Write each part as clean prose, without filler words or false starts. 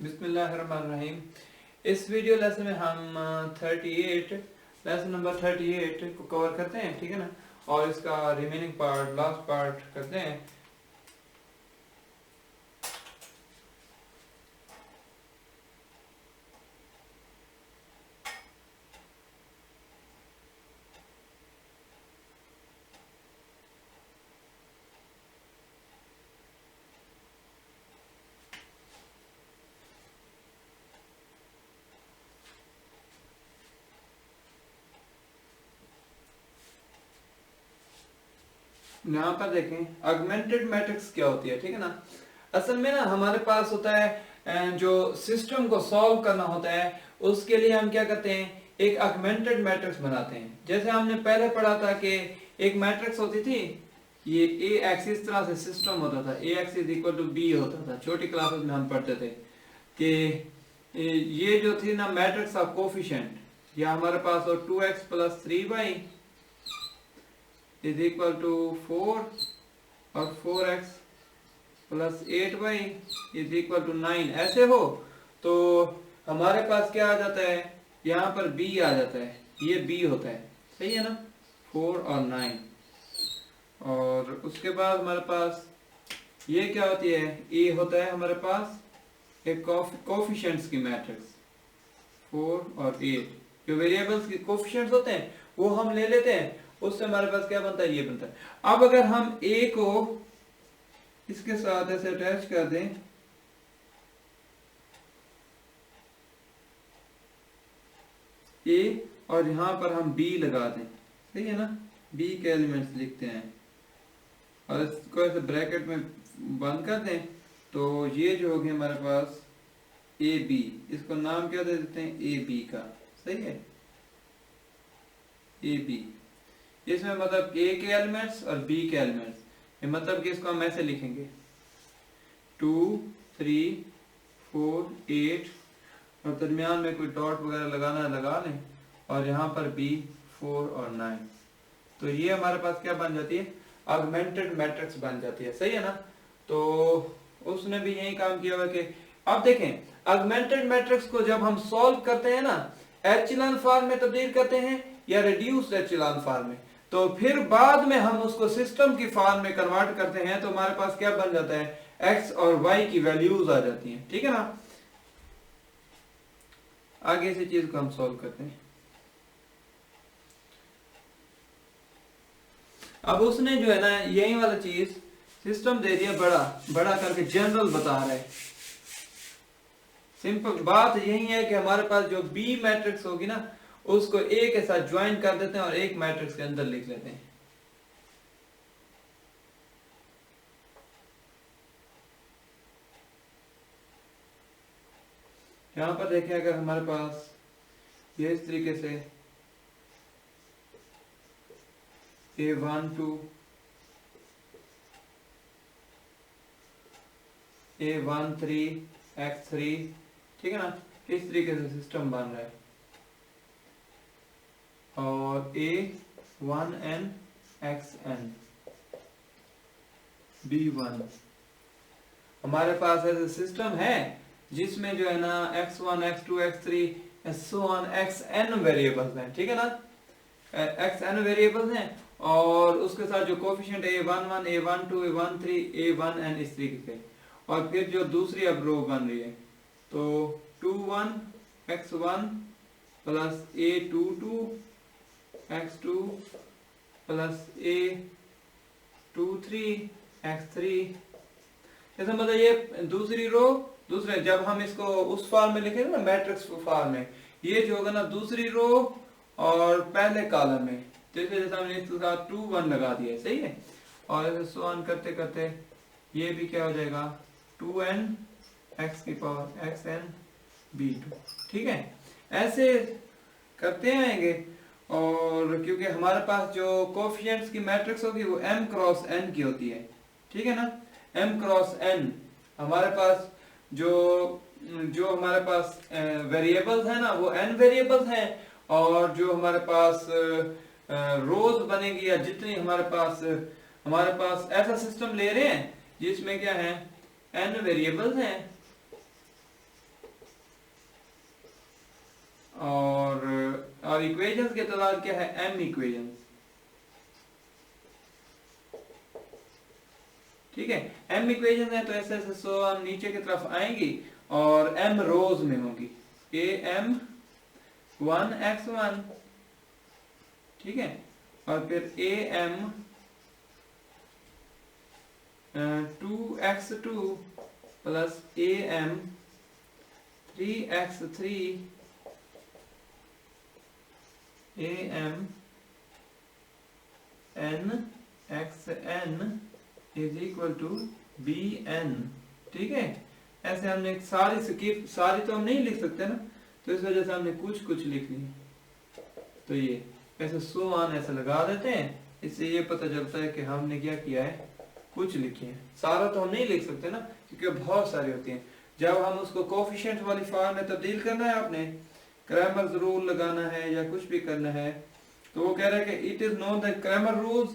बिस्मिल्लाहिर्रहमानिर्रहीम। इस video lesson में हम 38 लेसन नंबर 38 को कवर करते हैं, ठीक है ना, और इसका रिमेनिंग पार्ट लास्ट पार्ट करते हैं। यहाँ पर देखें ऑगमेंटेड मैट्रिक्स क्या होती है, ठीक है ना। असल में ना हमारे पास होता है जो सिस्टम को सॉल्व करना होता है, उसके लिए हम क्या करते हैं, एक ऑगमेंटेड मैट्रिक्स बनाते हैं। जैसे हमने पहले पढ़ा था कि एक मैट्रिक्स होती थी, ये ए एक्स इस तरह से सिस्टम होता था, A X is equal to B होता था। छोटी क्लासेस में हम पढ़ते थे कि ये जो थी ना मैट्रिक्स ऑफ कोफिशिएंट, या हमारे पास हो 2x plus 3y is equal to 4 और 4x plus 8y is equal to 9 ऐसे हो, तो हमारे पास क्या आ जाता है, यहाँ पर b आ जाता है, ये b होता है, सही है ना, 4 और 9। और उसके बाद हमारे पास ये क्या होती है, a होता है हमारे पास एक कोफिशिएंट्स की मैट्रिक्स 4 और 8। जो वेरिएबल्स के कोफिशिएंट्स होते हैं वो हम ले लेते हैं, उससे हमारे पास क्या बनता है, ये बनता है। अब अगर हम a को इसके साथ ऐसे अटैच कर दें, a और यहां पर हम b लगा दें, सही है ना, b के एलिमेंट्स लिखते हैं और इसको ऐसे ब्रैकेट में बंद कर दें, तो ये जो होगी हमारे पास ए बी, इसको नाम क्या दे देते हैं, ए बी का, सही है, ए बी। इसमें मतलब ए के एलिमेंट्स और बी के एलिमेंट्स, मतलब कि इसको हम ऐसे लिखेंगे 2 3 4 8 और दरमियान में कोई डॉट वगैरह लगाना है लगा लें, और यहाँ पर b 4 और 9। तो ये हमारे पास क्या बन जाती है, ऑगमेंटेड मैट्रिक्स बन जाती है, सही है ना। तो उसने भी यही काम किया हुआ कि अब देखें ऑगमेंटेड मैट्रिक्स को जब हम सॉल्व करते हैं ना, एचेलॉन फॉर्म में तब्दील करते हैं या रिड्यूस्ड एचेलॉन फॉर्म में, तो फिर बाद में हम उसको सिस्टम की फॉर्म में कन्वर्ट करते हैं, तो हमारे पास क्या बन जाता है, x और y की वैल्यूज आ जाती हैं, ठीक है ना। आगे इसी चीज को हम सॉल्व करते हैं। अब उसने जो है ना यही वाला चीज सिस्टम दे दिया, बड़ा बड़ा करके जनरल बता रहा है। सिंपल बात यही है कि हमारे पास जो B मैट्रिक्स होगी ना, उसको A के साथ ज्वाइन कर देते हैं और एक मैट्रिक्स के अंदर लिख लेते हैं। यहां पर देखें, अगर हमारे पास ये इस तरीके से A12 A13 X3, ठीक है ना, इस तरीके से सिस्टम बन रहा है, और A1n XN B1 हमारे पास ऐसे सिस्टम है जिसमें जो है ना x1 x2 x3 xn variables हैं, ठीक है ना, xn वेरिएबल्स हैं, और उसके साथ जो coefficient A11 A12 A13 A1n इस तरीके से, और फिर जो दूसरी अब रो बन रही है, तो 21 x1 plus A22 x2 plus A23 x3, ऐसा मतलब ये दूसरी रो, दूसरे जब हम इसको उस फॉर्म में लिखेंगे ना मैट्रिक्स फॉर्म में, ये जो होगा ना दूसरी रो और पहले कॉलम में, जैसे जैसे हमने इसके साथ 2 1 लगा दिया, सही है, और ऐसे सो ऑन करते करते ये भी क्या हो जाएगा 2n x की पावर xn b2, ठीक है, ऐसे करते आएंगे। और क्योंकि हमारे पास जो कोफिशिएंट्स की मैट्रिक्स होगी वो m क्रॉस n की होती है, ठीक है ना, m क्रॉस n, हमारे पास जो हमारे पास वेरिएबल्स है ना वो n वेरिएबल्स हैं, और जो हमारे पास रोज बनेगी या जितनी हमारे पास ऐसा सिस्टम ले रहे हैं जिसमें क्या है n वेरिएबल्स हैं, और इक्वेशंस की तादाद क्या है, m इक्वेशंस। ठीक है, m इक्वेशन है तो ऐसे ऐसे सो हम नीचे की तरफ आएंगी और m रोज में होगी, am 1x1, ठीक है, और फिर am 2x2 plus am 3x3 am nxn is equal to bn। ठीक है, ऐसे हमने एक सारी तो हम नहीं लिख सकते ना, तो इस वजह से हमने कुछ लिख लिया। तो ये ऐसे सो ऑन ऐसे लगा देते हैं, इससे ये पता चलता है कि हमने क्या किया है, कुछ लिखे हैं। सारा तो हम नहीं लिख सकते ना, क्योंकि बहुत सारी होती हैं। जब हम उसको कोफिशिएंट वाली फॉर्म में तब्दील करना है, आपने क्रैमर्स रूल लगाना है या कुछ भी करना है, तो वो कह रहा है कि it is known that Cramer rules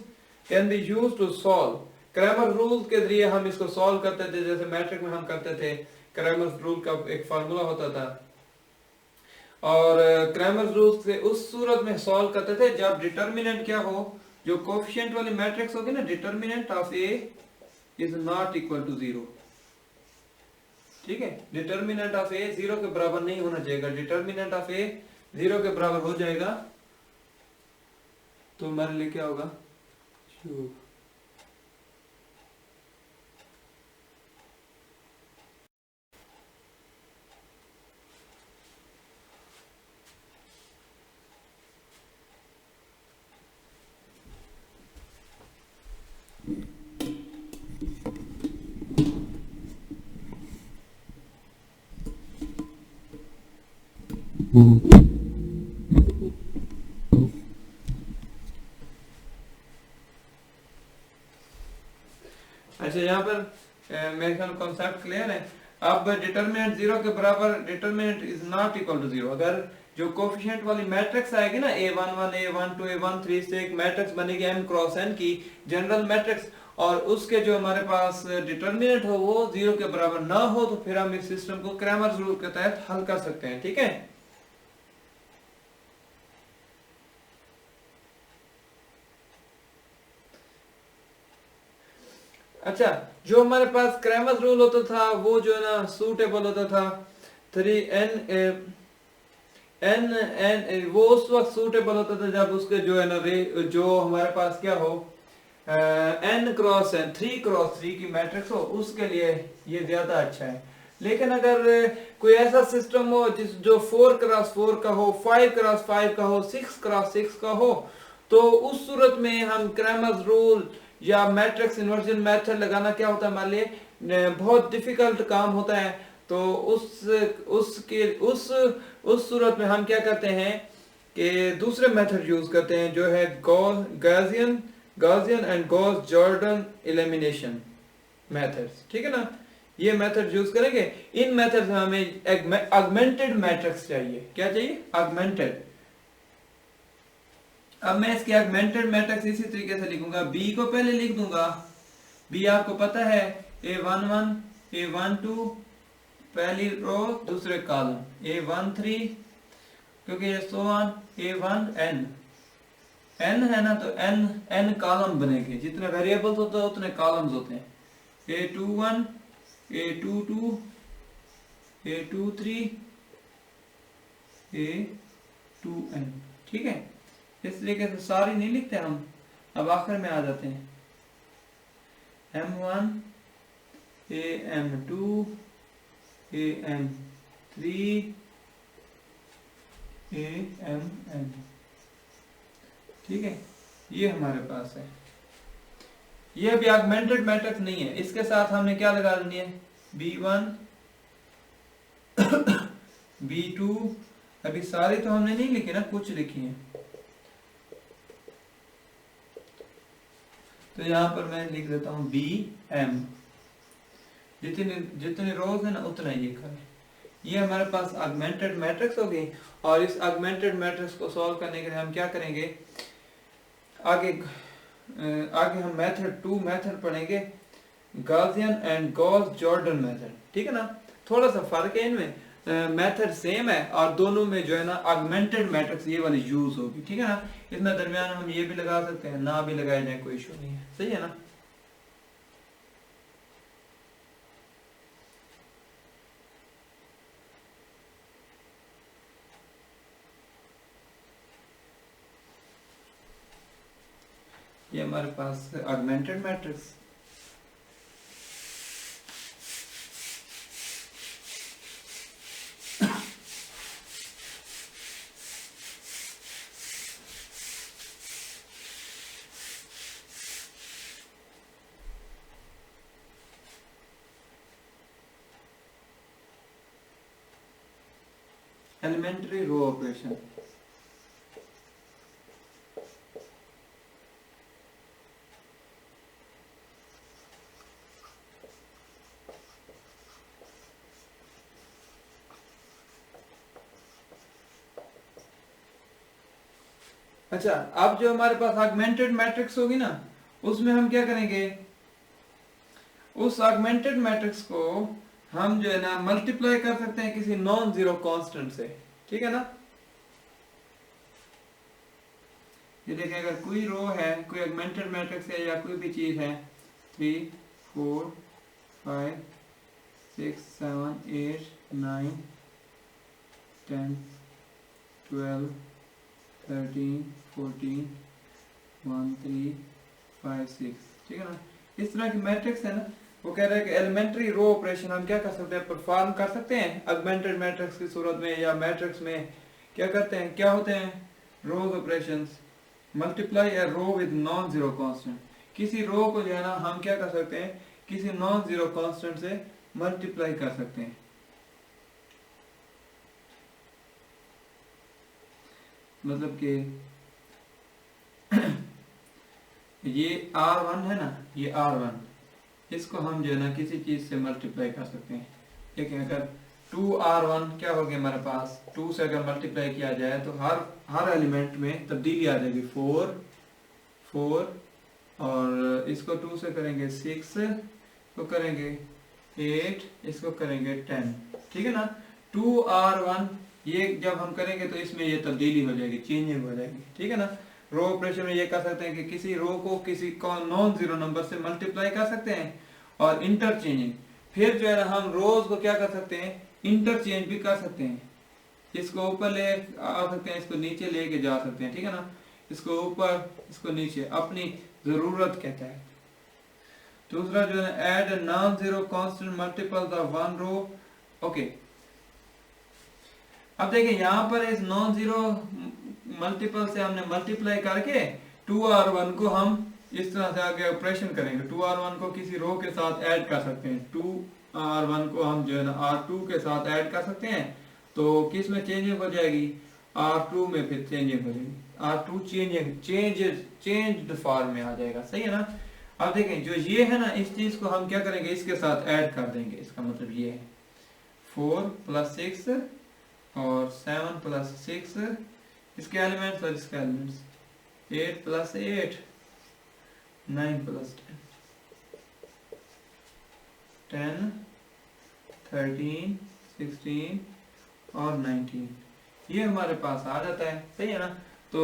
can be used to solve. Cramer rule के जरिए हम इसको सॉल्व करते थे, जैसे मैट्रिक में हम करते थे, क्रैमर रूल का एक फार्मूला होता था, और क्रैमर रूल से उस सूरत में सॉल्व करते थे जब डिटर्मिनेंट क्या हो, जो कोफिशिएंट वाली मैट्रिक्स होगी ना, determinant of A is not equal to 0। ठीक है, डिटर्मिनेंट ऑफ ए 0 के बराबर नहीं होना चाहिए। डिटर्मिनेंट ऑफ ए 0 के बराबर हो जाएगा तो हमारे लिए क्या होगा, अच्छा, यहाँ पर मेरे ख्याल कॉन्सेप्ट क्लियर है। अब डिटर्मिनेंट 0 के बराबर, determinant is not equal to 0। अगर जो कोफिशिएंट वाली मैट्रिक्स आएगी ना, a11 a12 a13 से एक मैट्रिक्स बनेगी m क्रॉस n की जनरल मैट्रिक्स, और उसके जो हमारे पास डिटर्मिनेंट हो वो 0 के बराबर ना हो, तो फिर हम इस सिस्टम को क्रैमर्स रूल के तहत हल कर सकते हैं। ठीक है, अच्छा, जो हमारे पास क्रैमर्स रूल होता था वो जो है ना सूटेबल होता था 3n n वो उस वक्त सूटेबल होता था जब उसके जो है ना जो हमारे पास क्या हो, n क्रॉस n 3 क्रॉस 3 की मैट्रिक्स हो, उसके लिए ये ज्यादा अच्छा है। लेकिन अगर कोई ऐसा सिस्टम हो जो 4 क्रॉस 4 का हो, 5 क्रॉस 5 का हो, 6 क्रॉस 6 का हो, तो उस सूरत में हम क्रैमर्स रूल या मैट्रिक्स इन्वर्जन मेथड लगाना क्या होता है हमारे लिए बहुत डिफिकल्ट काम होता है। तो उस सूरत में हम क्या करते हैं कि दूसरे मेथड यूज करते हैं, जो है Gaussian and Gauss Jordan elimination methods. ठीक है ना, ये मेथड यूज करेंगे। इन मेथड में हमें ऑगमेंटेड मैट्रिक्स चाहिए। क्या चाहिए, ऑगमेंटेड। अब मैं इसकी ऑगमेंटेड मैट्रिक्स इसी तरीके से लिखूंगा। b को पहले लिख दूंगा, b आपको पता है a11 a12 पहली रो दूसरे कॉलम, a13 क्योंकि ये सो ऑन a1n n है ना, तो n कॉलम बनेंगे। जितने वेरिएबल्स होते हैं उतने कॉलम्स होते हैं। a21 a22 a23 a2n। ठीक है, इस तरीके से सारी नहीं लिखते हम। अब आखिर में आ जाते हैं m1 am2 am3 amn। ठीक है, ये हमारे पास है। ये अभी ऑगमेंटेड मैट्रिक्स नहीं है, इसके साथ हमने क्या लगा देनी है, b1 b2। अभी सारी तो हमने नहीं लिखी ना, कुछ लिखी है। तो यहाँ पर मैं लिख देता हूँ bm। जितने रोज है ना उतना ये करें। ये हमारे पास ऑगमेंटेड मैट्रिक्स होगी। और इस ऑगमेंटेड मैट्रिक्स को सॉल्व करने के लिए हम क्या करेंगे, आगे हम मेथड 2 मेथड पढ़ेंगे, Gaussian and Gauss Jordan method. ठीक है ना, थोड़ा सा फर्क है इनमें, मेथड सेम है और दोनों में जो है ना ऑगमेंटेड मैट्रिक्स ये वाली यूज होगी, ठीक है ना। इसमें दरमियान हम ये भी लगा सकते हैं, ना भी लगाए जाए कोई इशू नहीं है, सही है ना। ये हमारे पास augmented matrix. Elementary row operation. अच्छा, अब जो हमारे पास ऑगमेंटेड मैट्रिक्स होगी ना, उसमें हम क्या करेंगे, उस ऑगमेंटेड मैट्रिक्स को हम जो है ना मल्टीप्लाई कर सकते हैं किसी नॉन जीरो कांस्टेंट से, ठीक है ना। ये देखें, अगर कोई रो है, कोई ऑगमेंटेड मैट्रिक्स है या कोई भी चीज है, 3 4 5 6 7 8 9 10 12 13 14 1 3 5 6, ठीक है ना। इस तरह की मैट्रिक्स है ना, वो कह रहा है कि एलिमेंट्री रो ऑपरेशन हम क्या कर सकते हैं, परफॉर्म कर सकते हैं ऑगमेंटेड मैट्रिक्स की सूरत में, या मैट्रिक्स में क्या करते हैं, क्या होते हैं row operations, multiply a row with non zero constant. किसी रो को जो है ना हम क्या कर सकते हैं, किसी नॉन जीरो कांस्टेंट से मल्टीप्लाई कर सकते हैं। मतलब कि ये R1 है ना, ये R1, इसको हम जो है ना किसी चीज से मल्टीप्लाई कर सकते हैं। देखिए, अगर 2R1 क्या हो गया हमारे पास, 2 से अगर मल्टीप्लाई किया जाए तो हर एलिमेंट में तब्दीली आ जाएगी, 4 4, और इसको 2 से करेंगे 6, इसको करेंगे 8, इसको करेंगे 10, ठीक है ना। 2R1 ये जब हम करेंगे तो इसमें ये तब्दीली हो जाएगी, चेंजिंग हो जाएगी, ठीक है ना। रो ऑपरेशन में ये कर सकते हैं कि किसी रो को किसी नॉन जीरो नंबर से मल्टीप्लाई कर सकते हैं, और इंटरचेंजिंग, फिर जो है ना हम रोज को क्या कर सकते हैं, इंटरचेंज भी कर सकते हैं। इसको ऊपर ले आ सकते हैं, इसको नीचे लेके जा सकते हैं, ठीक है ना। इसको ऊपर, इसको नीचे, अपनी जरूरत कहता है। दूसरा जो है add non zero constant multiples of one row. Okay, अब देखिए यहाँ पर इस नॉन जीरो मल्टीपल से हमने मल्टीप्लाई करके 2R1 को हम इस तरह से आगे ऑपरेशन करेंगे। 2R1 को किसी रो के साथ ऐड कर सकते हैं, 2R1 को हम जो है ना R2 के साथ ऐड कर सकते हैं, तो किस में चेंजिंग हो जाएगी, R2 में फिर चेंजिंग हो जाएगी, R2 चेंज्ड फॉर्म में आ जाएगा, सही है ना। अब देखें, जो ये है ना, इस चीज को हम क्या करेंगे, इसके साथ ऐड कर देंगे। इसका मतलब ये है 4 + 6 और 7 + 6, इसके एलिमेंट्स और इसके एलिमेंट्स, 8 + 8 9 + 10 13 16 और 19, ये हमारे पास आ जाता है, सही है ना। तो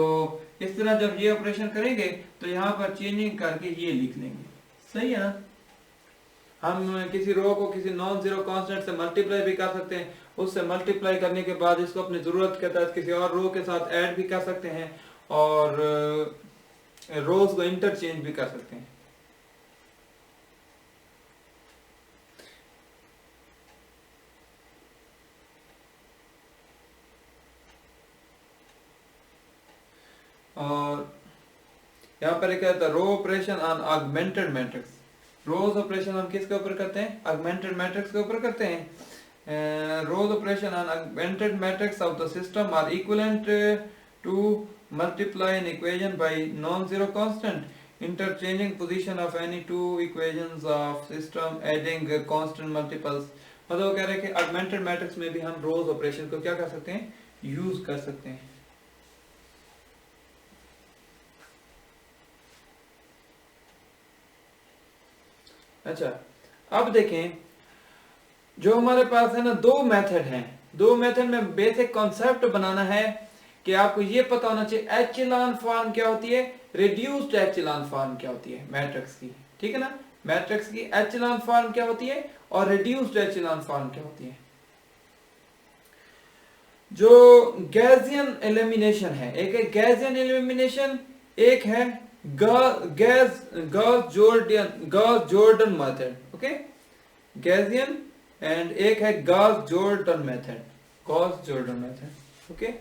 इस तरह जब ये ऑपरेशन करेंगे तो यहाँ पर चेंजिंग करके ये लिख लेंगे, सही है ना। हम किसी रो को किसी नॉन जीरो कांस्टेंट से मल्टीप्लाई भी कर सकते हैं, उससे मल्टीप्लाई करने के बाद इसको अपनी जरूरत के तहत किसी और रो के साथ ऐड भी कर सकते हैं, और रोज को इंटरचेंज भी कर सकते हैं। और यहाँ पर क्या होता है, row operation on augmented matrix. Rows operation हम किसके ऊपर करते हैं, ऑगमेंटेड मैट्रिक्स के ऊपर करते हैं। Row operation on augmented matrix of the system are equivalent to multiply an equation by non zero constant, interchanging position of any two equations of system, adding constant multiples. मतलब वो कह रहे हैं कि ऑगमेंटेड मैट्रिक्स में भी हम रोज operation को क्या कर सकते हैं, यूज कर सकते हैं। अच्छा, अब देखें, जो हमारे पास है ना दो मेथड हैं, दो मेथड में बेसिक कॉन्सेप्ट बनाना है कि आपको ये पता होना चाहिए एचेलॉन फॉर्म क्या होती है, रिड्यूस्ड एचेलॉन फॉर्म क्या होती है मैट्रिक्स की, ठीक है ना। मैट्रिक्स की एचेलॉन फॉर्म क्या होती है और रिड्यूस्ड एचेलॉन फॉर्म क्या होती है। जो गैसियन एलिमिनेशन है, एक है गैसियन एलिमिनेशन, एक है Gauss Jordan method, okay, Gaussian and एक है Gauss Jordan method, Gauss Jordan method, okay.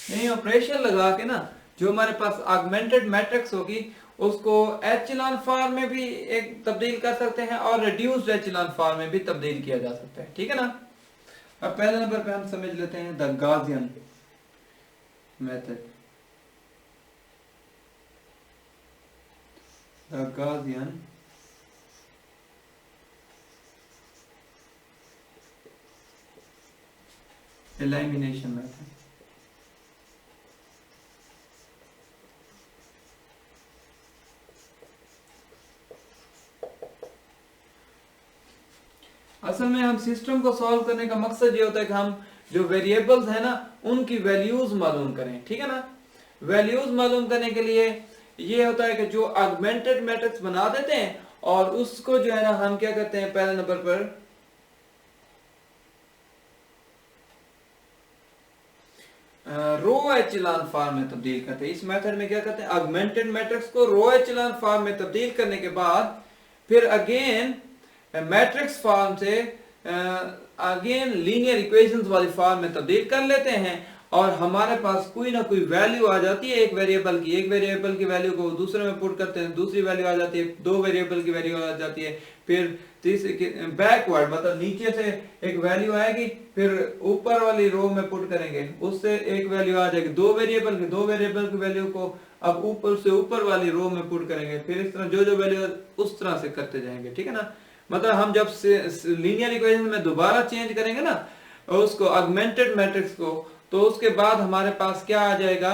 नहीं, ऑपरेशन लगा के ना जो हमारे पास ऑगमेंटेड मैट्रिक्स होगी उसको एचेलॉन फॉर्म में भी एक तब्दील कर सकते हैं और रिड्यूस्ड एचेलॉन फॉर्म में भी तब्दील किया जा सकता है, ठीक है ना। अब पहले नंबर पे हम समझ लेते हैं the Gaussian method, the Gaussian elimination method. असल में हम सिस्टम को सॉल्व करने का मकसद ये होता है कि हम जो वेरिएबल्स है ना उनकी वैल्यूज मालूम करें, ठीक है ना। वैल्यूज मालूम करने के लिए ये होता है कि जो ऑगमेंटेड मैट्रिक्स बना देते हैं और उसको जो है ना हम क्या करते हैं, पहले नंबर पर रो एचेलॉन फॉर्म में तब्दील करते हैं। इस मेथड में क्या करते हैं, ऑगमेंटेड मैट्रिक्स को रो एचेलॉन फॉर्म में तब्दील करने के बाद फिर अगेन मैट्रिक्स फॉर्म से अगेन लीनियर इक्वेशंस वाली फॉर्म में तब्दील कर लेते हैं और हमारे पास कोई ना कोई वैल्यू आ जाती है एक वेरिएबल की, एक वेरिएबल की वैल्यू को दूसरे में पुट करते हैं, दूसरी वैल्यू आ जाती है, दो वेरिएबल की वैल्यू आ जाती है, फिर तीसरी बैकवर्ड मतलब नीचे से एक वैल्यू आएगी, फिर ऊपर वाली रो में पुट करेंगे, उससे एक वैल्यू आ जाएगी, दो वेरिएबल की वैल्यू को अब ऊपर से ऊपर वाली रो में पुट करेंगे, फिर इस तरह जो वैल्यू उस तरह से करते जाएंगे, ठीक है ना। मतलब हम जब लीनियर इक्वेशन में दोबारा चेंज करेंगे ना उसको ऑगमेंटेड मैट्रिक्स को, तो उसके बाद हमारे पास क्या आ जाएगा,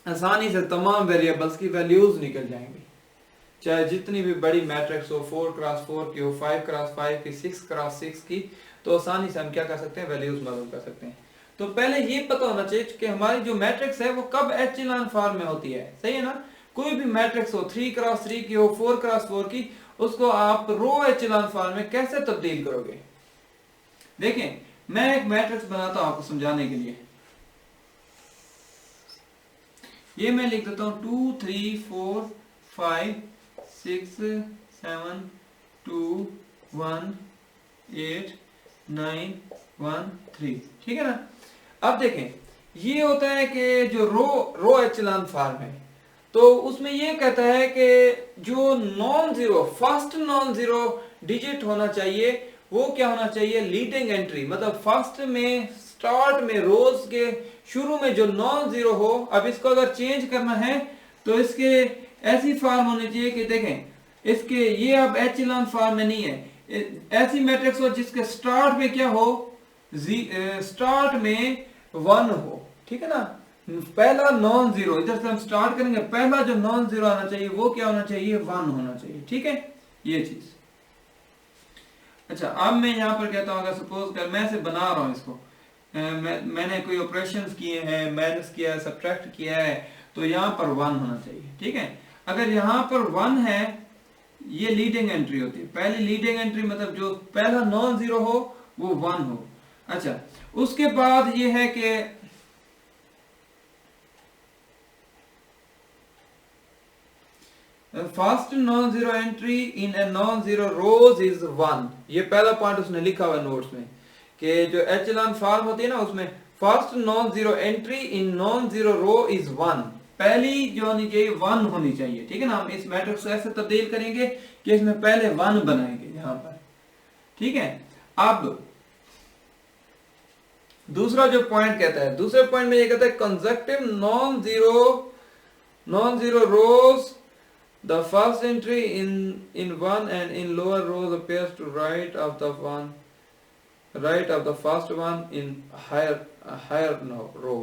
आसानी से तमाम वेरिएबल्स की वैल्यूज निकल जाएंगी, चाहे जितनी भी बड़ी मैट्रिक्स हो, 4x4 की हो, 5x5 की, 6x6 की, तो आसानी से हम क्या कर सकते हैं, वैल्यूज मालूम कर सकते हैं। तो पहले ये पता होना चाहिए कि हमारी जो मैट्रिक्स है वो कब एचेलॉन फॉर्म में होती है, सही है ना। कोई भी मैट्रिक्स हो 3x3 की हो, 4x4 की, उसको आप रो एचेलॉन फॉर्म में कैसे तब्दील करोगे। देखें मैं एक मैट्रिक्स बनाता हूं आपको समझाने के लिए, ये मैं लिख देता हूं 2 3 4 5 6 7 2 1 8 9 1 3, ठीक है ना। अब देखें ये होता है कि जो रो एचेलॉन फॉर्म है तो उसमें ये कहता है कि जो non zero first non zero digit होना चाहिए वो क्या होना चाहिए, लीडिंग एंट्री, मतलब फर्स्ट में स्टार्ट में रोज के शुरू में जो नॉन जीरो हो। अब इसको अगर चेंज करना है तो इसके ऐसी फॉर्म होनी चाहिए कि देखें इसके ये अब एचेलॉन फॉर्म में नहीं है, ऐसी मैट्रिक्स हो जिसके स्टार्ट में क्या हो, स्टार्ट में 1 हो, ठीक है ना। पहला नॉन जीरो, इधर से हम स्टार्ट करेंगे, पहला जो नॉन जीरो आना चाहिए वो क्या होना चाहिए, 1 होना चाहिए, ठीक है ये चीज। अच्छा अब मैं यहाँ पर कहता हूँ अगर सपोज कर मैं से बना रहा हूँ इसको, मैंने कोई ऑपरेशंस किए हैं, माइनस किया है, सब्ट्रैक्ट किया है, तो यहाँ पर 1 होना चाहिए, ठीक है। अगर यहाँ पर 1 है ये लीडिंग एंट्री होती है, पहली लीडिंग एंट्री मतलब जो पहला नॉन जीरो हो वो 1 हो। अच्छा उसके बाद ये है कि first non zero entry in a non zero rose is 1, ये पहला पॉइंट उसने लिखा हुआ नोट्स में कि जो एचेलॉन फॉर्म होती है ना उसमें first non zero entry in non zero row is 1, पहली जो होनी चाहिए 1 होनी चाहिए, ठीक है ना। हम इस मैट्रिक्स को ऐसे तब्दील करेंगे कि इसमें पहले 1 बनाएंगे यहाँ पर, ठीक है। अब दूसरा जो पॉइंट कहता है, दूसरे पॉइंट में ये कहता है consecutive non zero rose the first entry in one and in lower rows appears to right of the first one in higher row।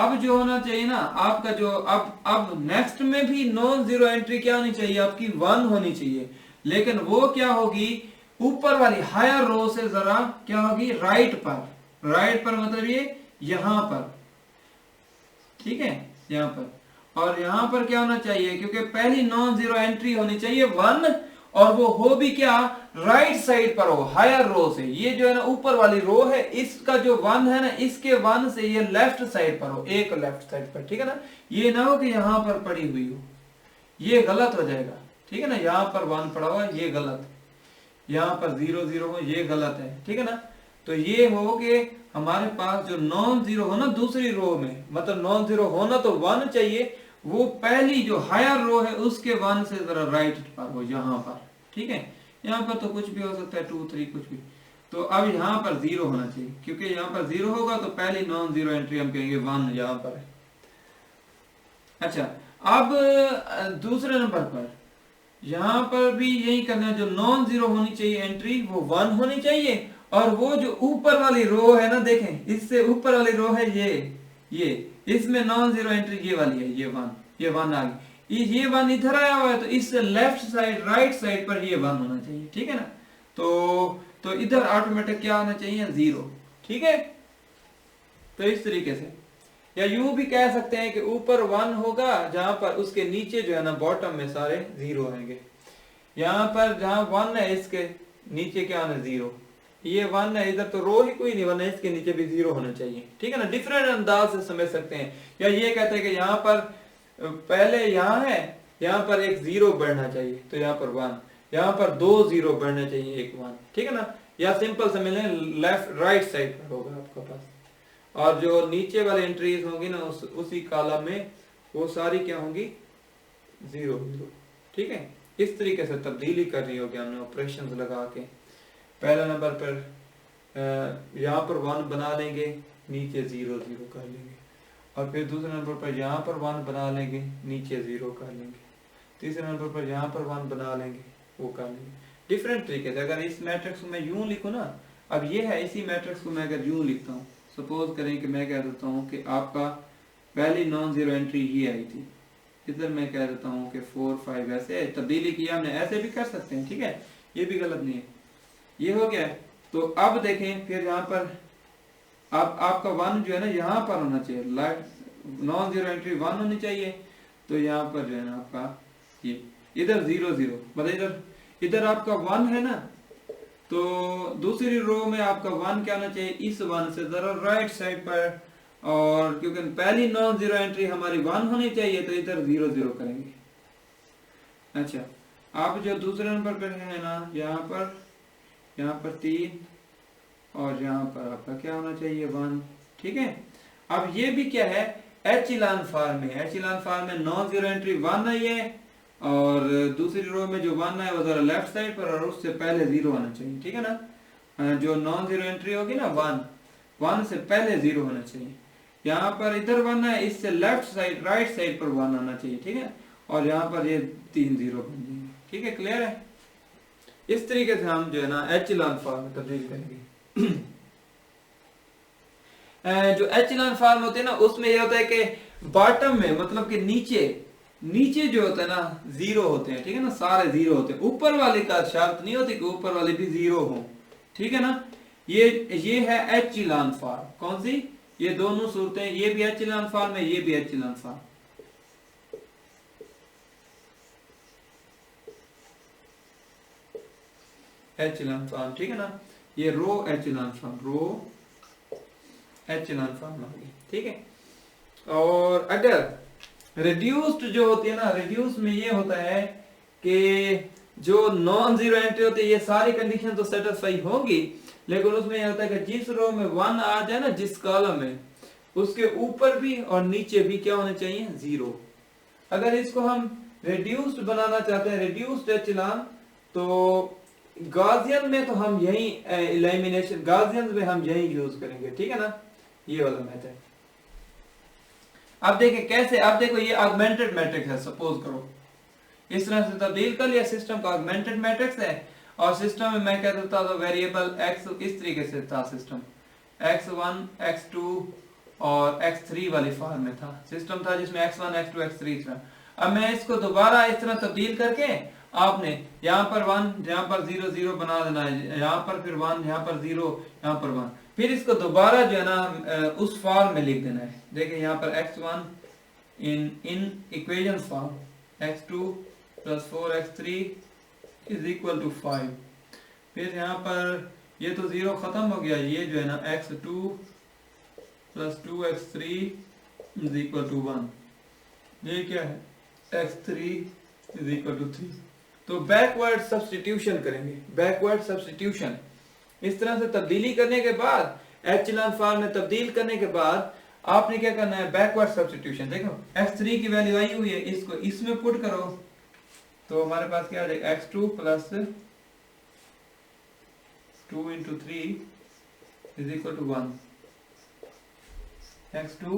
अब जो होना चाहिए ना आपका जो अब नेक्स्ट में भी नॉन जीरो एंट्री क्या होनी चाहिए, आपकी 1 होनी चाहिए, लेकिन वो क्या होगी ऊपर वाली हायर रो से जरा क्या होगी राइट पर मतलब ये यहां पर, ठीक है यहां पर, और यहां पर क्या होना चाहिए क्योंकि पहली नॉन जीरो एंट्री होनी चाहिए 1 और वो हो भी क्या राइट साइड पर हो हायर रो से, ये जो है ना ऊपर वाली रो है इसका जो 1 है ना इसके 1 से ये लेफ्ट साइड पर हो, एक लेफ्ट साइड पर, ठीक है ना, ये ना हो कि यहां पर पड़ी हुई हो, ये गलत हो जाएगा, ठीक है ना, यहां पर 1 पड़ा हुआ ये गलत, यहां पर 0 0 हो ये गलत है, ठीक है ना। तो ये हो कि हमारे पास जो नॉन जीरो हो ना दूसरी रो में, मतलब नॉन जीरो होना तो 1 चाहिए, वो पहली जो हायर रो है उसके 1 से जरा राइट पर हो यहां पर, ठीक है, यहाँ पर तो कुछ भी हो सकता है 2 3 कुछ भी, तो अब यहाँ पर 0 होना चाहिए, क्योंकि यहाँ पर 0 होगा तो पहली नॉन जीरो एंट्री हम कहेंगे 1 यहाँ पर है। अच्छा अब दूसरे नंबर पर यहाँ पर भी यही करना है, जो नॉन जीरो होनी चाहिए एंट्री वो 1 होनी चाहिए, और वो जो ऊपर वाली रो है ना देखें इससे ऊपर वाली रो है ये इसमें नॉन जीरो एंट्री ये वाली है, ये 1 आ गई, ये 1 इधर आया हुआ है तो इससे लेफ्ट साइड राइट साइड पर ये 1 होना चाहिए, ठीक है ना, तो इधर ऑटोमेटिक क्या होना चाहिए 0, ठीक है। तो इस तरीके से, या यूं भी कह सकते हैं कि ऊपर 1 होगा जहां पर उसके नीचे जो है ना बॉटम में सारे 0 होंगे, यहाँ पर जहां 1 है इसके नीचे क्या होना 0, ये 1 है इधर तो रो ही कोई नहीं 1 है, इसके नीचे भी 0 होना चाहिए, ठीक है ना, डिफरेंट अंदाज से समझ सकते हैं। या ये कहते हैं कि यहाँ पर पहले यहाँ है, यहाँ पर एक 0 बढ़ना चाहिए तो यहाँ पर 1, यहाँ पर 2 0 बढ़ना चाहिए एक 1, ठीक है ना, या सिंपल समझ लें लेफ्ट राइट साइड पर होगा आपका पास, और जो नीचे वाली एंट्रीज होंगी ना उसी कॉलम में वो सारी क्या होंगी 0 0, ठीक है। इस तरीके से तब्दीली करनी होगी हमने ऑपरेशंस लगा के, पहले नंबर पर यहाँ पर 1 बना लेंगे नीचे 0 0 कर लेंगे, और फिर दूसरे नंबर पर यहाँ पर 1 बना लेंगे नीचे 0 कर लेंगे, तीसरे नंबर पर यहाँ पर 1 बना लेंगे वो कर लेंगे, डिफरेंट तरीके से। अगर इस मैट्रिक्स को मैं यूं लिखूं ना, अब ये है इसी मैट्रिक्स को मैं अगर यूं लिखता हूँ, सपोज करें कि मैं कह देता हूँ कि आपका पहली नॉन जीरो एंट्री ये आई थी, इधर मैं कह देता हूँ कि 4 5 ऐसे तब्दीली किया हमने, ऐसे भी कर सकते हैं, ठीक है, ये भी गलत नहीं है, ये हो गया। तो अब देखें फिर यहाँ पर अब आपका 1 जो है ना यहाँ पर होना चाहिए, नॉन जीरो एंट्री 1 होनी चाहिए, तो यहाँ पर जो है ना आपका ये इधर 0 0, मतलब इधर आपका 1 है ना, तो दूसरी रो में आपका 1 क्या होना चाहिए इस 1 से जरा राइट साइड पर, और क्योंकि पहली नॉन जीरो एंट्री हमारी 1 होनी चाहिए तो इधर 0 0 करेंगे। अच्छा अब जो दूसरे नंबर पर है ना यहाँ पर 3 और यहाँ पर आपका क्या होना चाहिए 1, ठीक है। अब ये भी क्या है एचिलॉन फॉर्म में, एचिलॉन फॉर्म में नॉन जीरो एंट्री 1 आई है, और दूसरी रो में जो 1 है वो जरा लेफ्ट साइड पर और उससे पहले 0 होना चाहिए, ठीक है ना, जो नॉन जीरो एंट्री होगी ना 1 से पहले 0 होना चाहिए, यहाँ पर इधर 1 है इससे लेफ्ट साइड राइट साइड पर 1 आना चाहिए, ठीक है, और यहाँ पर ये 3 0 बन जाएंगे, ठीक है, क्लियर है। इस तरीके से हम जो है ना एचिलॉन फॉर्म में तब्दील करेंगे। जो एचिलॉन फॉर्म होते हैं ना उसमें ये होता है कि बॉटम में मतलब कि नीचे जो होता है ना 0 होते हैं, ठीक है ना, सारे 0 होते हैं, ऊपर वाले का शर्त नहीं होती कि ऊपर वाले भी 0 हो, ठीक है ना। ये है एचिलॉन फॉर्म, कौन सी, ये दोनों सूरतें, ये भी एचिलॉन फॉर्म है, ये भी एचिलॉन फॉर्म, एचिलॉन फॉर्म, ठीक है ना, ये रो एचिलॉन फॉर्म, रो एचिलॉन फॉर्म आ गई, ठीक है। और अगर रिड्यूस्ड जो होती है ना, रिड्यूस में ये होता है कि जो नॉन जीरो एंट्री होती है ये सारी कंडीशन तो सेटिस्फाई होगी, लेकिन उसमें ये होता है कि जिस रो में 1 आ जाए ना जिस कॉलम में, उसके ऊपर भी और नीचे भी क्या होने चाहिए 0। अगर इसको हम रिड्यूस्ड बनाना चाहते हैं, रिड्यूस्ड एचिलॉन, तो गॉसियन में तो हम यही एलिमिनेशन गॉसियन में हम यही यूज करेंगे, ठीक है ना, ये वाला मेथड। अब देखें कैसे, अब देखो ये ऑगमेंटेड मैट्रिक्स है, सपोज करो इस तरह से तब्दील कर लिया, सिस्टम का ऑगमेंटेड मैट्रिक्स है, और सिस्टम में मैं कह देता था वेरिएबल x, इस तरीके से था सिस्टम x1 x2 और x3 वाली फॉर्म में था। सिस्टम था जिसमें x1 x2 x3 था। अब मैं इसको दोबारा इस तरह तब्दील करके आपने यहाँ पर 1 यहाँ पर 0 0 बना देना है, यहाँ पर फिर 1 यहाँ पर 0 यहाँ पर 1, फिर इसको दोबारा जो है ना उस फॉर्म में लिख देना है। देखिए यहाँ पर x1 in equation form x2 + 4x3 = 5। फिर यहाँ पर ये तो 0 खत्म हो गया, ये जो है ना x2 + 2x3 = 1। ये क्या है x3 = 3। तो बैकवर्ड सब्स्टिट्यूशन करेंगे, बैकवर्ड सब्स्टिट्यूशन इस तरह से तब्दीली करने के बाद एप्सिलॉन फॉर्म में तब्दील करने के बाद आपने क्या करना है, बैकवर्ड सब्स्टिट्यूशन। देखो x3 की वैल्यू आई हुई है, इसको इसमें पुट करो तो हमारे पास क्या आ जाएगा x2 + 2 × 3 = 1। x2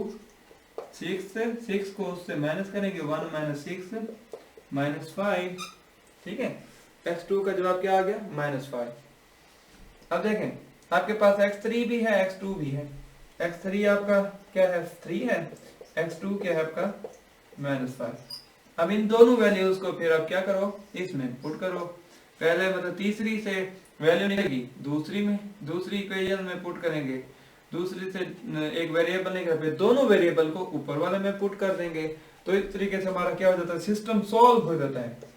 6 को उससे माइनस करेंगे, 1 - 6 - 5। ठीक है, x2 का जवाब क्या आ गया -5। अब देखें आपके पास x3 भी है x2 भी है। x3 आपका क्या है 3 है, x2 क्या है आपका -5। अब इन दोनों वैल्यूज को फिर आप क्या करो, इसमें पुट करो। पहले मतलब तीसरी से वैल्यू निकलेगी, दूसरी इक्वेशन में पुट करेंगे, दूसरी से एक वेरिएबल निकले, फिर दोनों वेरिएबल को ऊपर वाले में पुट कर देंगे। तो इस तरीके से हमारा क्या हो जाता है, सिस्टम सॉल्व हो जाता है।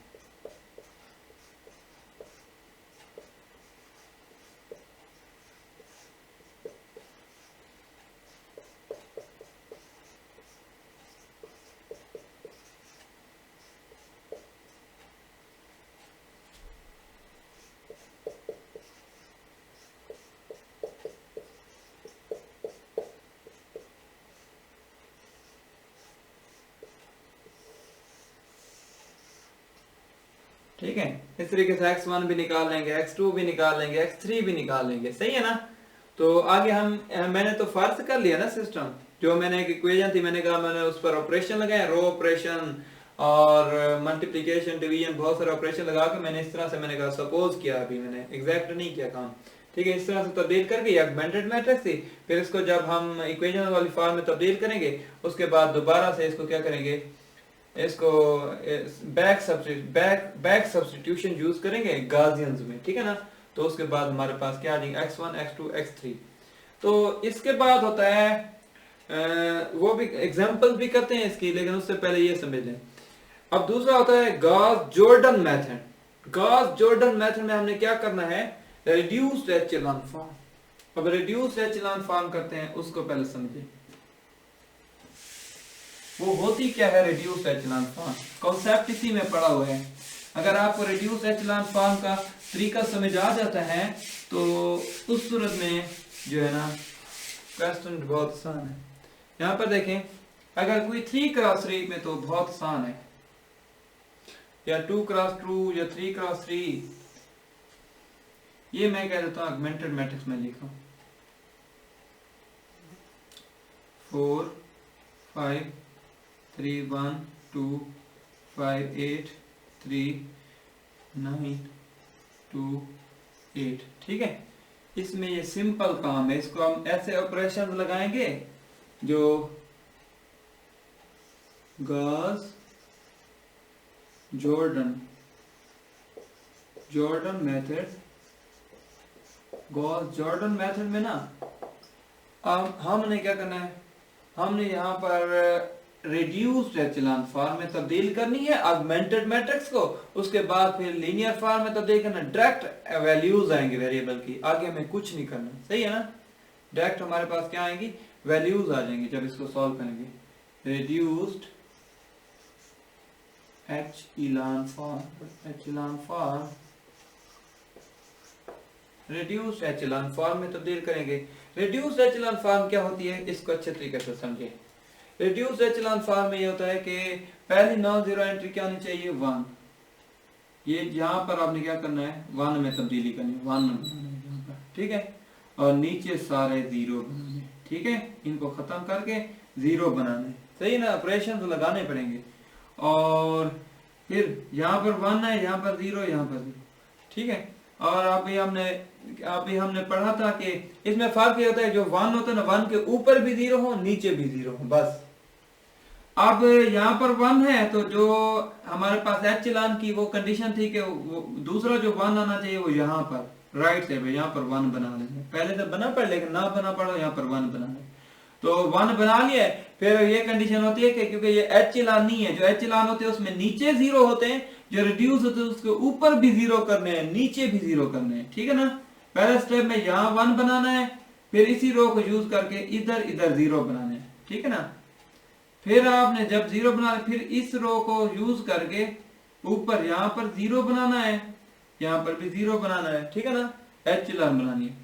ठीक है, इस तरीके से x1 भी निकाल लेंगे, x2 भी निकाल लेंगे, x3 भी निकाल लेंगे। सही है ना। तो आगे मैंने तो फर्ज कर लिया ना सिस्टम, जो मैंने एक इक्वेशन थी, मैंने कहा मैंने उस पर ऑपरेशन लगाए, रो ऑपरेशन और मल्टीप्लिकेशन डिवीजन, बहुत सारे ऑपरेशन लगा के मैंने इस तरह से मैंने कहा सपोज किया, अभी मैंने एग्जैक्ट नहीं किया काम। ठीक है, इस तरह से तब्दील करके ऑगमेंटेड मैट्रिक्स थी, फिर इसको जब हम इक्वेशन वाली फॉर्म में तब्दील करेंगे उसके बाद दोबारा से इसको क्या करेंगे, इसको बैक सब्स्टिट्यूशन यूज करेंगे गाउसियंस में। ठीक है ना। तो उसके बाद हमारे पास क्या आ जाएंगे x1 x2 x3। तो इसके बाद होता है वो भी एग्जांपल भी करते हैं इसकी, लेकिन उससे पहले ये समझ लें। अब दूसरा होता है Gauss Jordan method. Gauss Jordan method में हमने क्या करना है, रिड्यूस्ड एचेलॉन फॉर्म। अब रिड्यूस्ड एचेलॉन फॉर्म करते हैं, उसको पहले समझिए वो होती क्या है। रिड्यूस्ड एचेलॉन फॉर्म कॉन्सेप्ट इसी में पड़ा हुआ है। अगर आपको रिड्यूस्ड एचेलॉन फॉर्म का तरीका समझ आ जाता है तो उस सूरत में जो है ना क्वेश्चन बहुत आसान है। यहाँ पर देखें, अगर कोई 3x3 में तो बहुत आसान है, या 2x2 या 3x3, ये मैं कह देता हूँ ऑगमेंटेड मैट्रिक्स में लिखा 4 5 3 1 2 5 8 3 9 2 8। ठीक है, इसमें ये सिंपल काम है, इसको हम ऐसे ऑपरेशन लगाएंगे जो Gauss Jordan method, Gauss Jordan method में ना हमने क्या करना है, हमने यहाँ पर रिड्यूस्ड एचेलॉन फॉर्म में तब्दील करनी है ऑगमेंटेड मैट्रिक्स को, उसके बाद फिर लीनियर फॉर्म में तब्दील करना, डायरेक्ट वैल्यूज आएंगे वेरिएबल की, आगे हमें कुछ नहीं करना। सही है ना। डायरेक्ट हमारे पास क्या आएंगी, वैल्यूज आ जाएंगी जब इसको सॉल्व करेंगे। Reduced echelon form reduced echelon form में तब्दील करेंगे। रिड्यूस्ड एचेलॉन फॉर्म क्या होती है, इसको अच्छे तरीके से समझे। रिड्यूस्ड एचेलॉन फॉर्म में ये होता है कि पहली नॉन जीरो एंट्री क्या होनी चाहिए, 1। ये यहाँ पर आपने क्या करना है, 1 में तब्दीली करनी है, 1 यहाँ पर। ठीक है, और नीचे सारे 0 बनाने। ठीक है, इनको खत्म करके 0 बनाने। सही ना, ऑपरेशन तो लगाने पड़ेंगे। और फिर यहाँ पर 1 है, यहाँ पर 0, यहाँ पर 0। ठीक है, और अभी हमने पढ़ा था कि इसमें फर्क ये होता है, जो 1 होता है ना, 1 के ऊपर भी 0 हो, नीचे भी 0 हो, बस। अब यहाँ पर 1 है तो जो हमारे पास एप्सिलॉन की वो कंडीशन थी कि दूसरा जो 1 आना चाहिए वो यहाँ पर राइट साइड पे, यहाँ पर 1 बना लेंगे। पहले तो बना पड़, लेकिन ना बना पड़ा, यहाँ पर 1 बना लेंगे। तो 1 बना लिया। फिर ये कंडीशन होती है कि क्योंकि ये एप्सिलॉन नहीं है, जो एप्सिलॉन होते हैं उसमें नीचे 0 होते हैं, जो रिड्यूस होते हैं उसके ऊपर भी 0 करने हैं, नीचे भी 0 करने हैं, ठीक है ना। पहले स्टेप में यहाँ 1 बनाना है, फिर इसी रो को यूज करके इधर इधर 0 बनाने हैं, ठीक है ना। फिर आपने जब 0 बना, फिर इस रो को यूज करके ऊपर यहाँ पर 0 बनाना है, यहाँ पर भी 0 बनाना है, ठीक है ना, एप्सिलॉन बनानी है।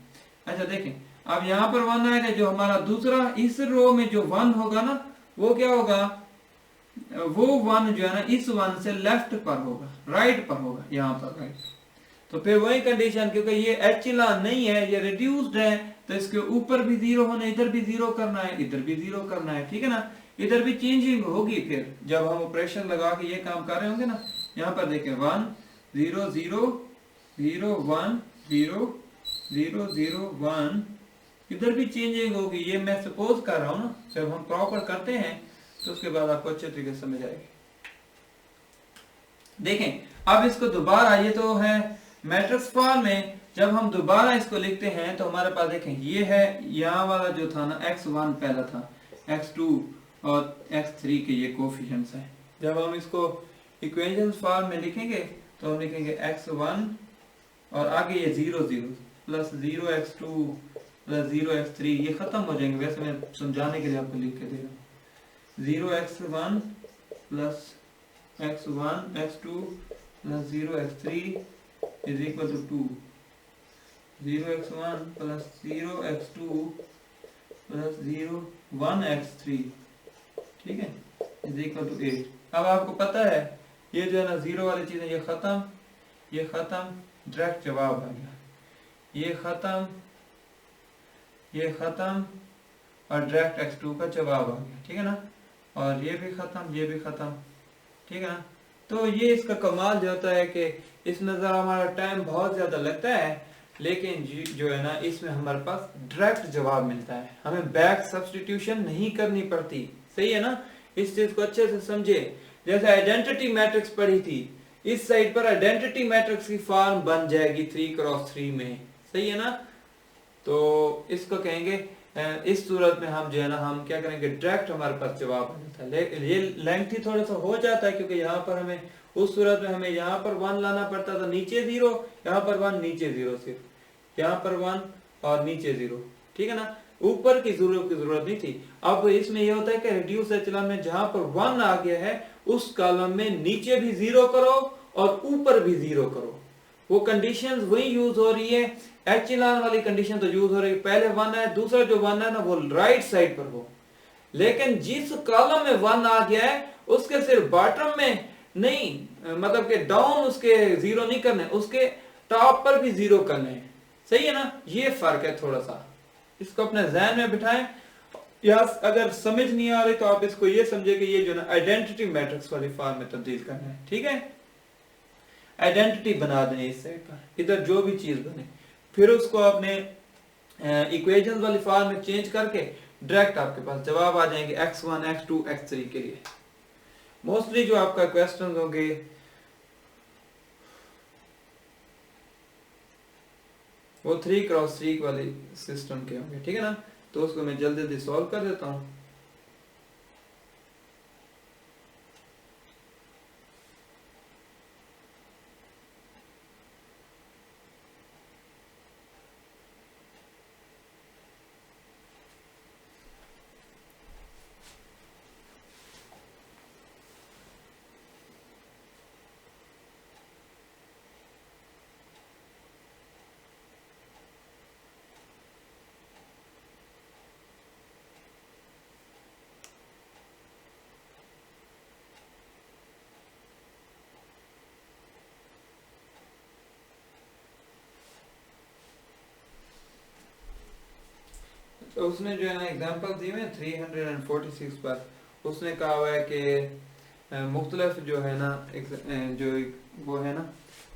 अच्छा देखें, अब यहाँ पर 1 आएगा, जो हमारा दूसरा इस रो में जो 1 होगा ना, वो क्या होगा, वो 1 जो है ना इस 1 से लेफ्ट पर होगा, राइट पर होगा, यहाँ पर राइट। तो फिर वही कंडीशन, क्योंकि ये एप्सिलॉन नहीं है, ये रिड्यूस्ड है, तो इसके ऊपर भी 0 होना, इधर भी 0 करना है, इधर भी 0 करना है, ठीक है ना। इधर भी चेंजिंग होगी फिर जब हम ऑपरेशन लगा के ये काम कर रहे होंगे ना। यहाँ पर देखें 1 0 0 0 1 0 0 0 1, इधर भी चेंजिंग होगी। ये मैं सपोज कर रहा हूँ ना, जब हम प्रॉपर करते हैं तो उसके बाद आपको अच्छे तरीके से समझ आएगी। देखें अब इसको दोबारा, ये तो है मैट्रिक्स फॉर्म में, जब हम दोबारा इसको लिखते हैं तो हमारे पास देखें ये है, यहाँ वाला जो था ना x1 पहला था, x2 और x3 के ये कोफिशिएंट्स हैं। जब हम इसको इक्वेशन फॉर्म में लिखेंगे तो हम लिखेंगे x1 और आगे ये 0 0 प्लस 0x2 प्लस 0x3, ये खत्म हो जाएंगे। वैसे मैं समझाने के लिए आपको लिख के दे रहा हूँ, 0x1 plus x1 x2 plus 0x3 is equal to 2, 0x1 plus 0x2 plus 1x3, ठीक है, इज इक्वल टू 8। अब आपको पता है ये जो है ना 0 वाली चीजें, ये खत्म, डायरेक्ट जवाब आ गया, ये खत्म और डायरेक्ट x2 का जवाब आ गया, ठीक है ना। और ये भी खत्म, ठीक है ना। तो ये इसका कमाल जो होता है कि इसमें जरा हमारा टाइम बहुत ज्यादा लगता है, लेकिन जो है ना इसमें हमारे पास डायरेक्ट जवाब मिलता है, हमें बैक सब्स्टिट्यूशन नहीं करनी पड़ती, सही है ना। इस चीज को अच्छे से समझे। जैसे आइडेंटिटी मैट्रिक्स पढ़ी थी, इस साइड पर आइडेंटिटी मैट्रिक्स की फॉर्म बन जाएगी 3x3 में, सही है ना। तो इसको कहेंगे, इस सूरत में हम जो है ना, हम क्या करेंगे, डायरेक्ट हमारे पास जवाब आ जाता है। ये लेंथी थोड़ा सा हो जाता है, क्योंकि यहाँ पर हमें उस सूरत में हमें यहाँ पर 1 लाना पड़ता था, नीचे 0, यहाँ पर 1 नीचे 0, सिर्फ यहाँ पर 1 और नीचे 0, ठीक है ना। ऊपर की जरूरत नहीं थी। अब इसमें यह होता है कि रिड्यूस एप्सिलॉन में जहां पर 1 आ गया है, उस कॉलम में नीचे भी 0 करो और ऊपर भी 0 करो। वो कंडीशंस वही यूज हो रही है, एप्सिलॉन वाली कंडीशन तो यूज हो रही है। पहले 1 है, दूसरा जो 1 है ना वो राइट साइड पर हो, लेकिन जिस कॉलम में 1 आ गया है उसके सिर्फ बॉटम में नहीं, मतलब के डाउन उसके 0 नहीं करने, उसके टॉप पर भी 0 करने हैं, सही है ना। ये फर्क है थोड़ा सा, इसको अपने ज़हन में बिठाएं। या अगर समझ नहीं आ रही तो आप इसको ये समझे कि ये जो ना आइडेंटिटी मैट्रिक्स वाली फॉर्म में तब्दील करना है, ठीक है। आइडेंटिटी बना दें इस साइड पर, इधर जो भी चीज बने, फिर उसको अपने इक्वेशन वाली फॉर्म में चेंज करके डायरेक्ट आपके पास जवाब आ जाएंगे x1 x2 x3 के लिए। मोस्टली जो आपका क्वेश्चन होंगे वो 3x3 वाले सिस्टम के होंगे, ठीक है ना। तो उसको मैं जल्दी जल्दी सॉल्व कर देता हूँ। तो उसने जो है ना एग्जांपल दिए हुए 346 पर, उसने कहा हुआ है कि मुख्तलिफ जो है ना जो वो है ना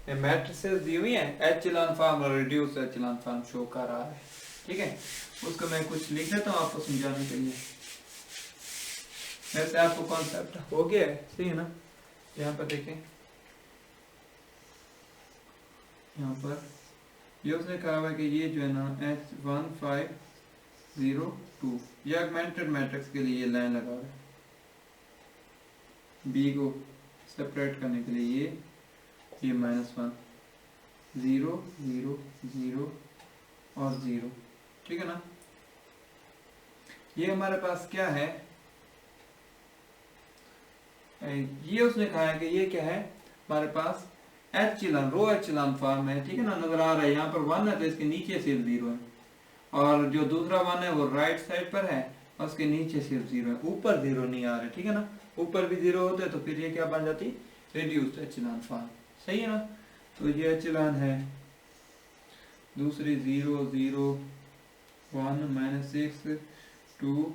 मैट्रिसेस दी हुई है, एचेलॉन फॉर्म और रिड्यूस एचेलॉन फॉर्म शो कर रहा है, ठीक है। उसको मैं कुछ लिख देता हूँ आपको समझाने के लिए। वैसे आपको कॉन्सेप्ट हो गया है, सही है ना। यहाँ पर देखें, यहाँ पर ये उसने कहा हुआ है कि ये जो है ना H1502 ये ऑगमेंटेड मैट्रिक्स के लिए ये लाइन लगा हुआ है, बी को सेपरेट करने के लिए ये -1 0 0 0 और 0, ठीक है ना। ये हमारे पास क्या है, ये उसने कहा है कि ये क्या है हमारे पास एचेलॉन रो एचेलॉन फॉर्म है, ठीक है ना। नजर आ रहा है यहाँ पर 1 है तो इसके नीचे सिर्फ 0 है, और जो दूसरा 1 है वो राइट साइड पर है और उसके नीचे सिर्फ 0 है, ऊपर 0 नहीं आ रहे, ठीक है ना। ऊपर भी 0 होते तो फिर ये क्या बन जाती, रिड्यूस्ड एचेलॉन फॉर्म, सही है ना। तो ये एचेलॉन है, दूसरी 0 0 1 -6 2,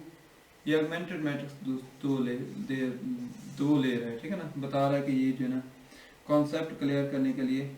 ये ऑगमेंटेड मैट्रिक्स दो ले रहा है, ठीक है ना। बता रहा है कि ये जो है ना कॉन्सेप्ट क्लियर करने के लिए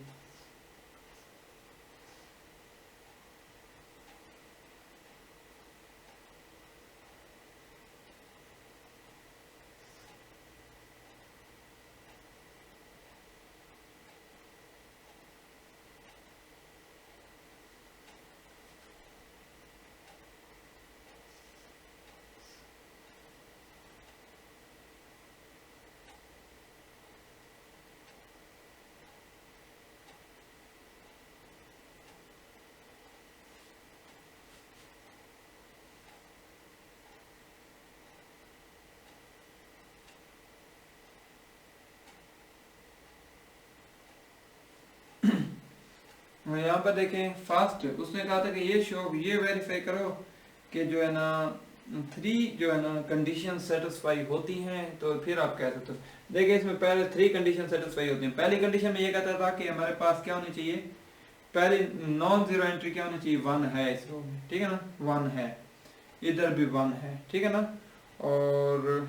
यहाँ पर देखें फास्ट, उसने कहा था कि ये वेरीफाई करो कि जो है ना 3 जो है ना कंडीशन सेटिस्फाई होती हैं, तो फिर आप कह सकते हो। देखिए इसमें पहले 3 कंडीशन सेटिस्फाई होती हैं। पहली कंडीशन में ये कहता था कि हमारे पास क्या होनी चाहिए, पहली नॉन जीरो एंट्री क्या होनी चाहिए, 1 है इस रो में, ठीक है ना, 1 है, इधर भी 1 है, ठीक है ना। और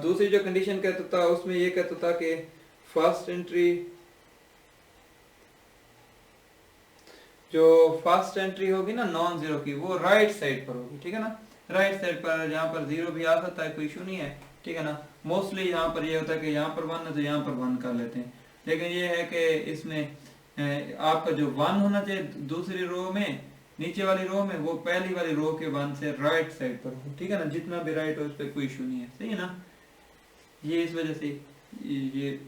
दूसरी जो कंडीशन कहता था उसमें ये कहता था कि फर्स्ट एंट्री होगी ना नॉन जीरो की, वो राइट साइड पर होगी, ठीक है ना। राइट साइड पर जहाँ पर 0 भी आ सकता है, कोई इशू नहीं है, ठीक है ना। मोस्टली यहाँ पर ये होता है कि यहाँ पर 1 है तो यहाँ पर 1 कर लेते हैं, लेकिन ये है कि इसमें आपका जो 1 होना चाहिए दूसरी रो में, नीचे वाली रो में, वो पहली वाली रो के 1 से राइट साइड पर हो, ठीक है ना। जितना भी राइट हो उस पर कोई इशू नहीं है, सही है ना। ये इस वजह से ये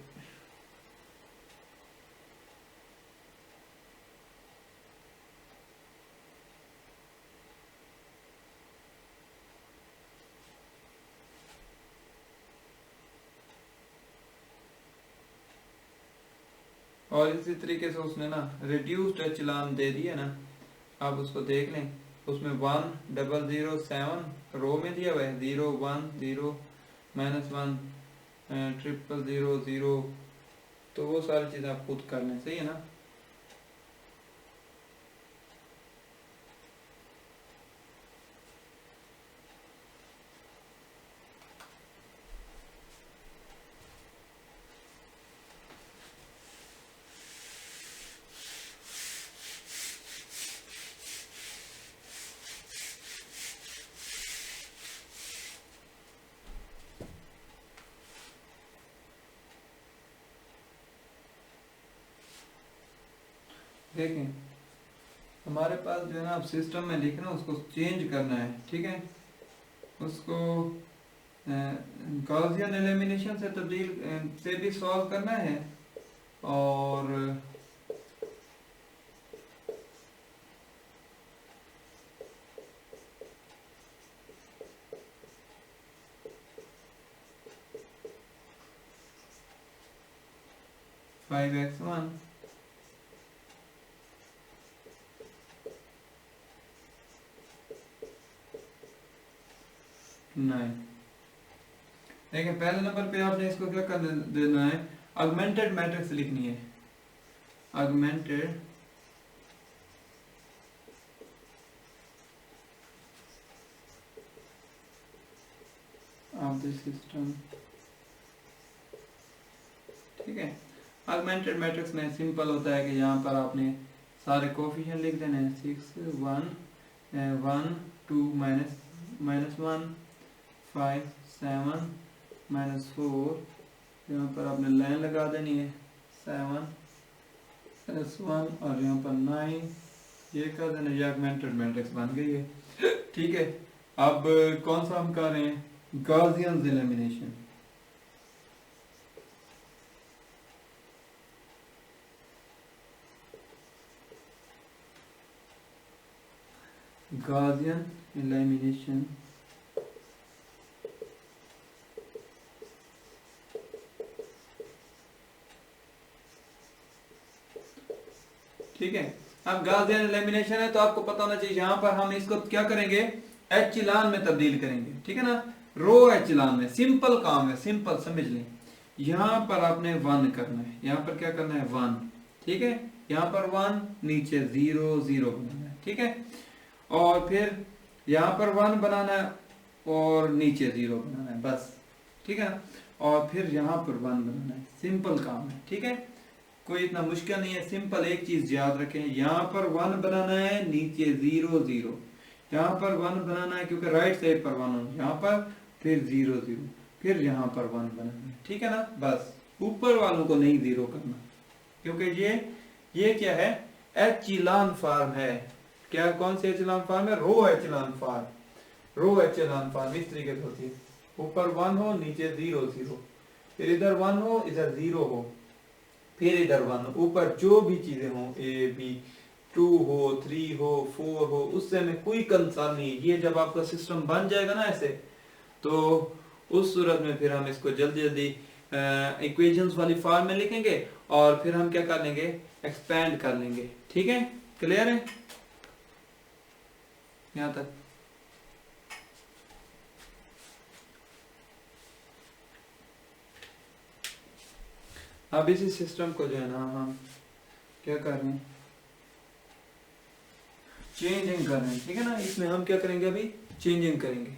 और इसी तरीके से उसने ना रिड्यूस्ड एचेलॉन दे दिया ना, आप उसको देख लें, उसमें 1 0 0 7 रो में दिया हुआ है, 0 1 0 -1 0 0 0, तो वो सारी चीज़ आप खुद कर लें, सही है ना। देखें हमारे पास जो है ना, अब सिस्टम में लिखना उसको चेंज करना है, ठीक है। उसको गॉसियन एलिमिनेशन से तब्दील से भी सॉल्व करना है, और फाइव एक्स 1 9। देखिए पहले नंबर पे आपने इसको क्या कर देना है, ऑगमेंटेड मैट्रिक्स लिखनी है, ऑगमेंटेड ऑफ द सिस्टम। ठीक है, ऑगमेंटेड मैट्रिक्स में सिंपल होता है कि यहाँ पर आपने सारे कोफिशिएंट लिख देने हैं, 6 1 1 2 -1 5 7 -4, यहाँ पर आपने लाइन लगा देनी है 7 +1 और यहाँ पर 9, ये कर देना, ये ऑगमेंटेड मैट्रिक्स बन गई है। ठीक है, अब कौन सा हम कर रहे हैं, गॉसियन एलिमिनेशन। गॉसियन एलिमिनेशन ठीक है, अब गॉसियन एलिमिनेशन है तो आपको पता होना चाहिए यहाँ पर हम इसको क्या करेंगे, एचेलॉन में तब्दील करेंगे। ठीक है ना, रो एचेलॉन में, सिंपल काम है, सिंपल समझ लें। यहाँ पर आपने 1 करना है, यहाँ पर क्या करना है 1, ठीक है, यहाँ पर 1, नीचे 0 0 बनाना है। ठीक है, और फिर यहाँ पर 1 बनाना है और नीचे 0 बनाना है, बस। ठीक है ना, और फिर यहाँ पर 1 बनाना है, सिंपल काम है। ठीक है, कोई इतना मुश्किल नहीं है, सिंपल। एक चीज याद रखें, यहाँ पर 1 बनाना है, नीचे 0 0, यहाँ पर 1 बनाना है क्योंकि राइट साइड पर 1 हो, यहाँ पर फिर 0 0, फिर यहाँ पर 1 बनाना है। ठीक है ना, बस ऊपर वालों को नहीं 0 करना, क्योंकि ये क्या है, एचेलॉन फॉर्म है। क्या, कौन सी एचेलॉन फॉर्म है, रो एचेलॉन फॉर्म। रो एचेलॉन फॉर्म इस तरीके से होती है, ऊपर 1 हो, नीचे 0 0, फिर इधर 1 हो, इधर 0 हो, फिर इधर 1, ऊपर जो भी चीजें हो, ए बी, 2 हो, 3 हो, 4 हो, उससे में कोई कंसर्न नहीं। ये जब आपका सिस्टम बन जाएगा ना ऐसे, तो उस सूरत में फिर हम इसको जल्दी जल्दी इक्वेशंस वाली फॉर्म में लिखेंगे और फिर हम क्या कर लेंगे, एक्सपेंड कर लेंगे। ठीक है, क्लियर है यहां तक? अब इसी सिस्टम को जो है ना हम क्या कर रहे हैं, चेंजिंग कर रहे हैं। ठीक है ना, इसमें हम क्या करेंगे, अभी चेंजिंग करेंगे।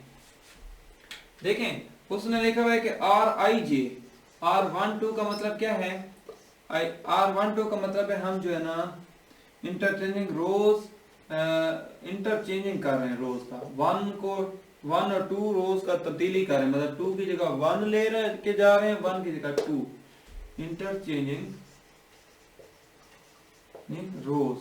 देखें, उसने लिखा हुआ है कि RIJ, R12 का मतलब क्या है, R12 का मतलब है हम जो है ना इंटरचेंजिंग रोज, इंटरचेंजिंग कर रहे हैं रोज का, 1 और 2 रोज का तब्दीली कर रहे हैं, मतलब 2 की जगह 1 ले रहे के जा रहे हैं, 1 की जगह 2, इंटरचेंजिंग रोज।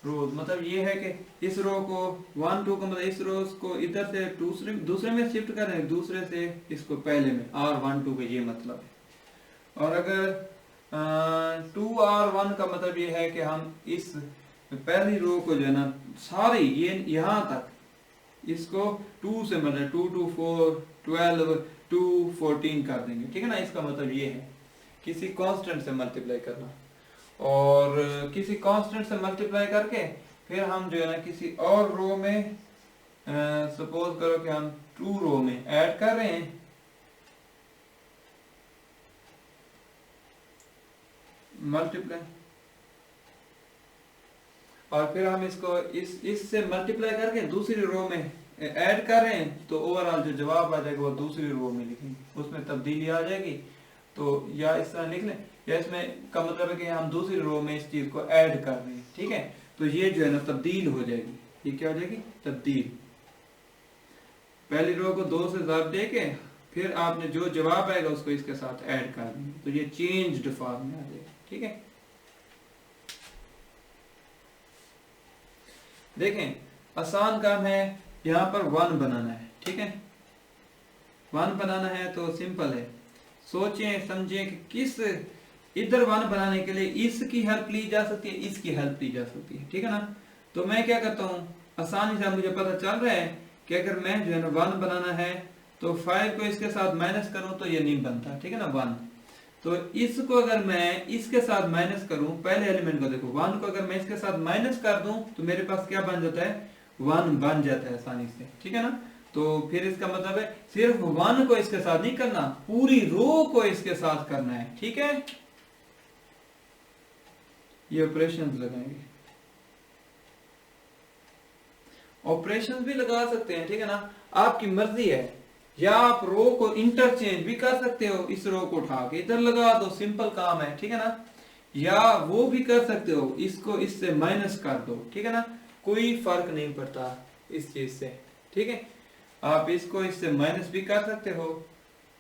मतलब ये है कि इस रो को 1 2 का मतलब इस रो को इधर से दूसरे में शिफ्ट कर रहे हैं, दूसरे से इसको पहले में, R12 का ये मतलब है। और अगर 2R1 का मतलब ये है कि हम इस पहली रो को जो है ना सारी ये यहाँ तक इसको 2 से मतलब 2 2 4 12 2 14 कर देंगे। ठीक है ना, इसका मतलब ये है किसी कांस्टेंट से मल्टीप्लाई करना, और किसी कांस्टेंट से मल्टीप्लाई करके फिर हम जो है ना किसी और रो में, सपोज करो कि हम 2 रो में ऐड कर रहे हैं, मल्टीप्लाई, और फिर हम इसको इससे मल्टीप्लाई करके दूसरी रो में ऐड कर रहे हैं, तो ओवरऑल जो जवाब आ जाएगा वो दूसरी रो में लिखेंगे, उसमें तब्दीली आ जाएगी। तो या इस तरह लिख लें, या इसमें का मतलब है कि हम दूसरी रो में इस चीज को ऐड कर रहे हैं। ठीक है, तो ये जो है ना तब्दील हो जाएगी, ये क्या हो जाएगी, तब्दील। पहली रो को 2 से ज़र्ब दे के फिर आपने जो जवाब आएगा उसको इसके साथ ऐड कर देंगे, तो ये चेंज्ड फॉर्म में आ जाएगा। ठीक है, देखें आसान काम है, यहाँ पर 1 बनाना है। ठीक है, 1 बनाना है तो सिंपल है, सोचें समझें कि किस इधर 1 बनाने के लिए इसकी हेल्प ली जा सकती है, इसकी हेल्प ली जा सकती है। ठीक है ना, तो मैं क्या करता हूँ, आसानी से मुझे पता चल रहा है कि अगर मैं जो है ना 1 बनाना है तो 5 को इसके साथ माइनस करूं तो ये नहीं बनता। ठीक है ना, 1, तो इसको अगर मैं इसके साथ माइनस करूं, पहले एलिमेंट को देखो, 1 को अगर मैं इसके साथ माइनस कर दूं तो मेरे पास क्या बन जाता है, 1 बन जाता है आसानी से। ठीक है ना, तो फिर इसका मतलब है सिर्फ 1 को इसके साथ नहीं करना, पूरी रो को इसके साथ करना है। ठीक है, ये ऑपरेशंस लगाएंगे, ऑपरेशंस भी लगा सकते हैं। ठीक है ना, आपकी मर्जी है, या आप रो को इंटरचेंज भी कर सकते हो, इस रो को उठा के इधर लगा दो, सिंपल काम है, ठीक है ना। या वो भी कर सकते हो, इसको इससे माइनस कर दो, ठीक है ना, कोई फर्क नहीं पड़ता इस चीज से, ठीक है। आप इसको इससे माइनस भी कर सकते हो,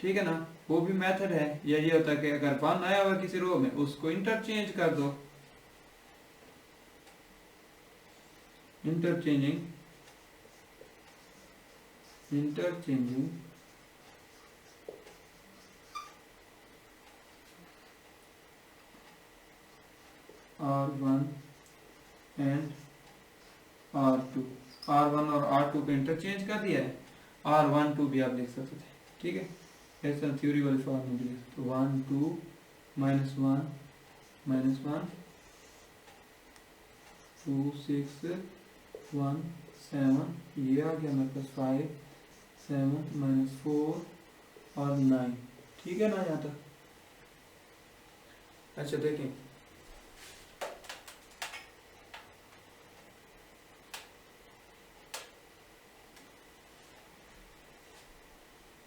ठीक है ना, वो भी मेथड है। या ये होता है कि अगर 1 आया हुआ किसी रो में, उसको इंटरचेंज कर दो, interchanging R1 and R2, R1 और R2 को इंटरचेंज कर दिया है, R12 भी आप लिख सकते थे, ठीक है। ऐसा थ्योरी वाली फॉर्म में भी लिख सकते, 1 2 -1 -1 2 6 1 7, ये आ गया मेरे पास 5 7 -4 और 9, ठीक है ना यहाँ तक। अच्छा देखिए,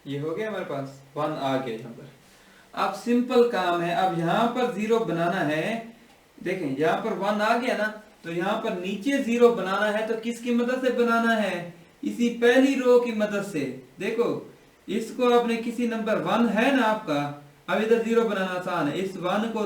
ये हो गया हमारे पास 1 आ गया यहाँ पर। अब सिंपल काम है, अब यहाँ पर 0 बनाना है। देखें यहाँ पर 1 आ गया ना, तो यहाँ पर नीचे 0 बनाना है, तो किसकी मदद से बनाना है, इसी पहली रो की मदद से। देखो इसको आपने किसी नंबर 1 है ना आपका, अब इधर 0 बनाना आसान है, इस 1 को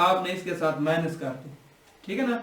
आपने इसके साथ माइनस कर दो, ठीक है ना,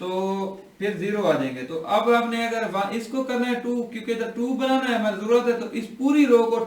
तो फिर 0 आ जाएंगे। तो अब आपने अगर इसको करना है 2, क्योंकि इधर 2 बनाना है हमारी जरूरत है, तो इस पूरी रो को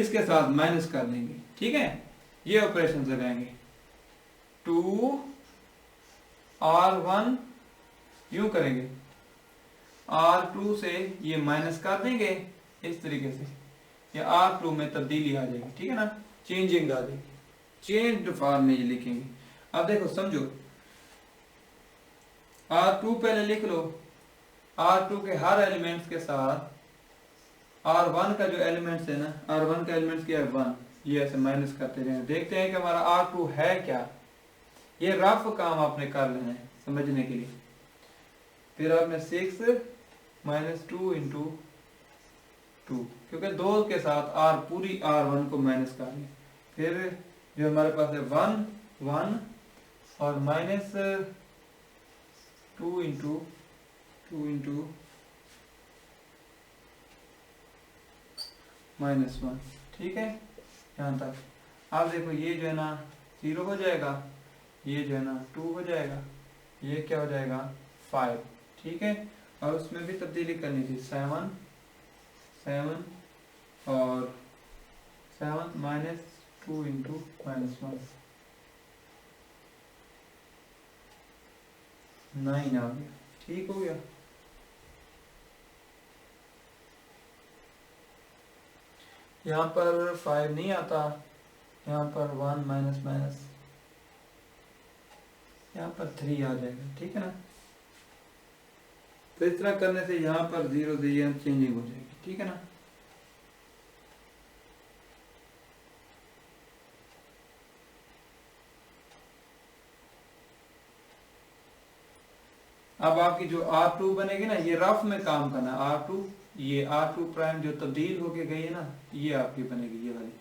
इसके साथ माइनस कर देंगे, ठीक है। ये ऑपरेशन लगाएंगे, 2 R1 यूं करेंगे, R2 से ये माइनस कर देंगे इस तरीके से, या R2 में तब्दीली आ जाएगी, ठीक है ना, चेंजिंग आ जाएगी, चेंज्ड फॉर्म में ये लिखेंगे। अब देखो समझो, R2 पहले लिख लो, R2 के हर एलिमेंट्स के साथ R1 का जो एलिमेंट्स है ना, R1 का एलिमेंट्स क्या है 1, ये ऐसे माइनस करते जाएंगे, देखते हैं कि हमारा R2 है क्या। ये रफ काम आपने कर लेना है समझने के लिए। फिर आपने 6 -2 × 2, क्योंकि 2 के साथ पूरी R1 को माइनस कर लें। फिर जो हमारे पास है 1 1 और -2 × -1, ठीक है यहाँ तक। अब देखो ये जो है ना 0 हो जाएगा, ये जो है ना 2 हो जाएगा, ये क्या हो जाएगा 5, ठीक है। और उसमें भी तब्दीली करनी थी, 7 7 और 7 -2 × -1, 9 आ गया, ठीक हो गया। यहाँ पर 5 नहीं आता, यहाँ पर 1 माइनस माइनस, यहाँ पर 3 आ जाएगा, ठीक है ना। तो इस तरह करने से यहाँ पर 0 से ये चेंजिंग हो जाएगी, ठीक है ना। अब आपकी जो R2 बनेगी ना, ये रफ में काम करना है, R2, ये R2 प्राइम जो तब्दील होके गई है ना, ये आपकी बनेगी, ये वाली,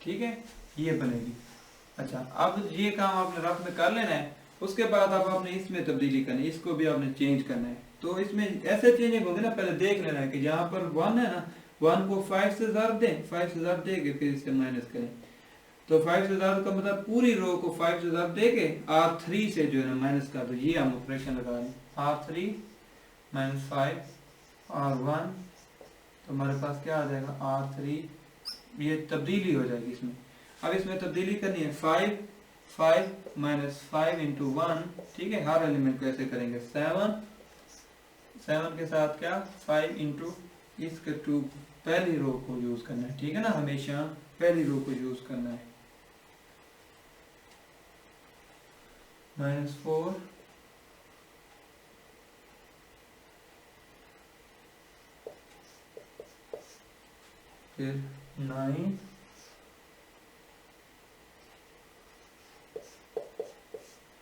ठीक है, ये बनेगी। अच्छा अब ये काम आपने रफ में कर लेना है, उसके बाद अब आपने इसमें तब्दीली करनी है, इसको भी आपने चेंज करना है। तो इसमें ऐसे चेंजिंग होगी ना, पहले देख लेना है कि यहाँ पर 1 है ना, 1 को 5 से ज़रब दें, 5 से ज़रब देंगे, फिर इससे माइनस करें, तो 5 से ज़रब का मतलब पूरी रो को 5 से ज़रब देके R3 से जो है ना माइनस कर दो, ये हम ऑपरेशन लगा रहे हैं, R3 - 5 R1, तो हमारे पास क्या आ जाएगा R3, ये तब्दीली हो जाएगी इसमें। अब इसमें तब्दीली करनी है, 5 5 -5 × 1, ठीक है, हर एलिमेंट को ऐसे करेंगे, 7 7 के साथ क्या 5 × इसके 2, पहली रो को यूज करना है, ठीक है ना, हमेशा पहली रो को यूज करना है, -4 फिर 9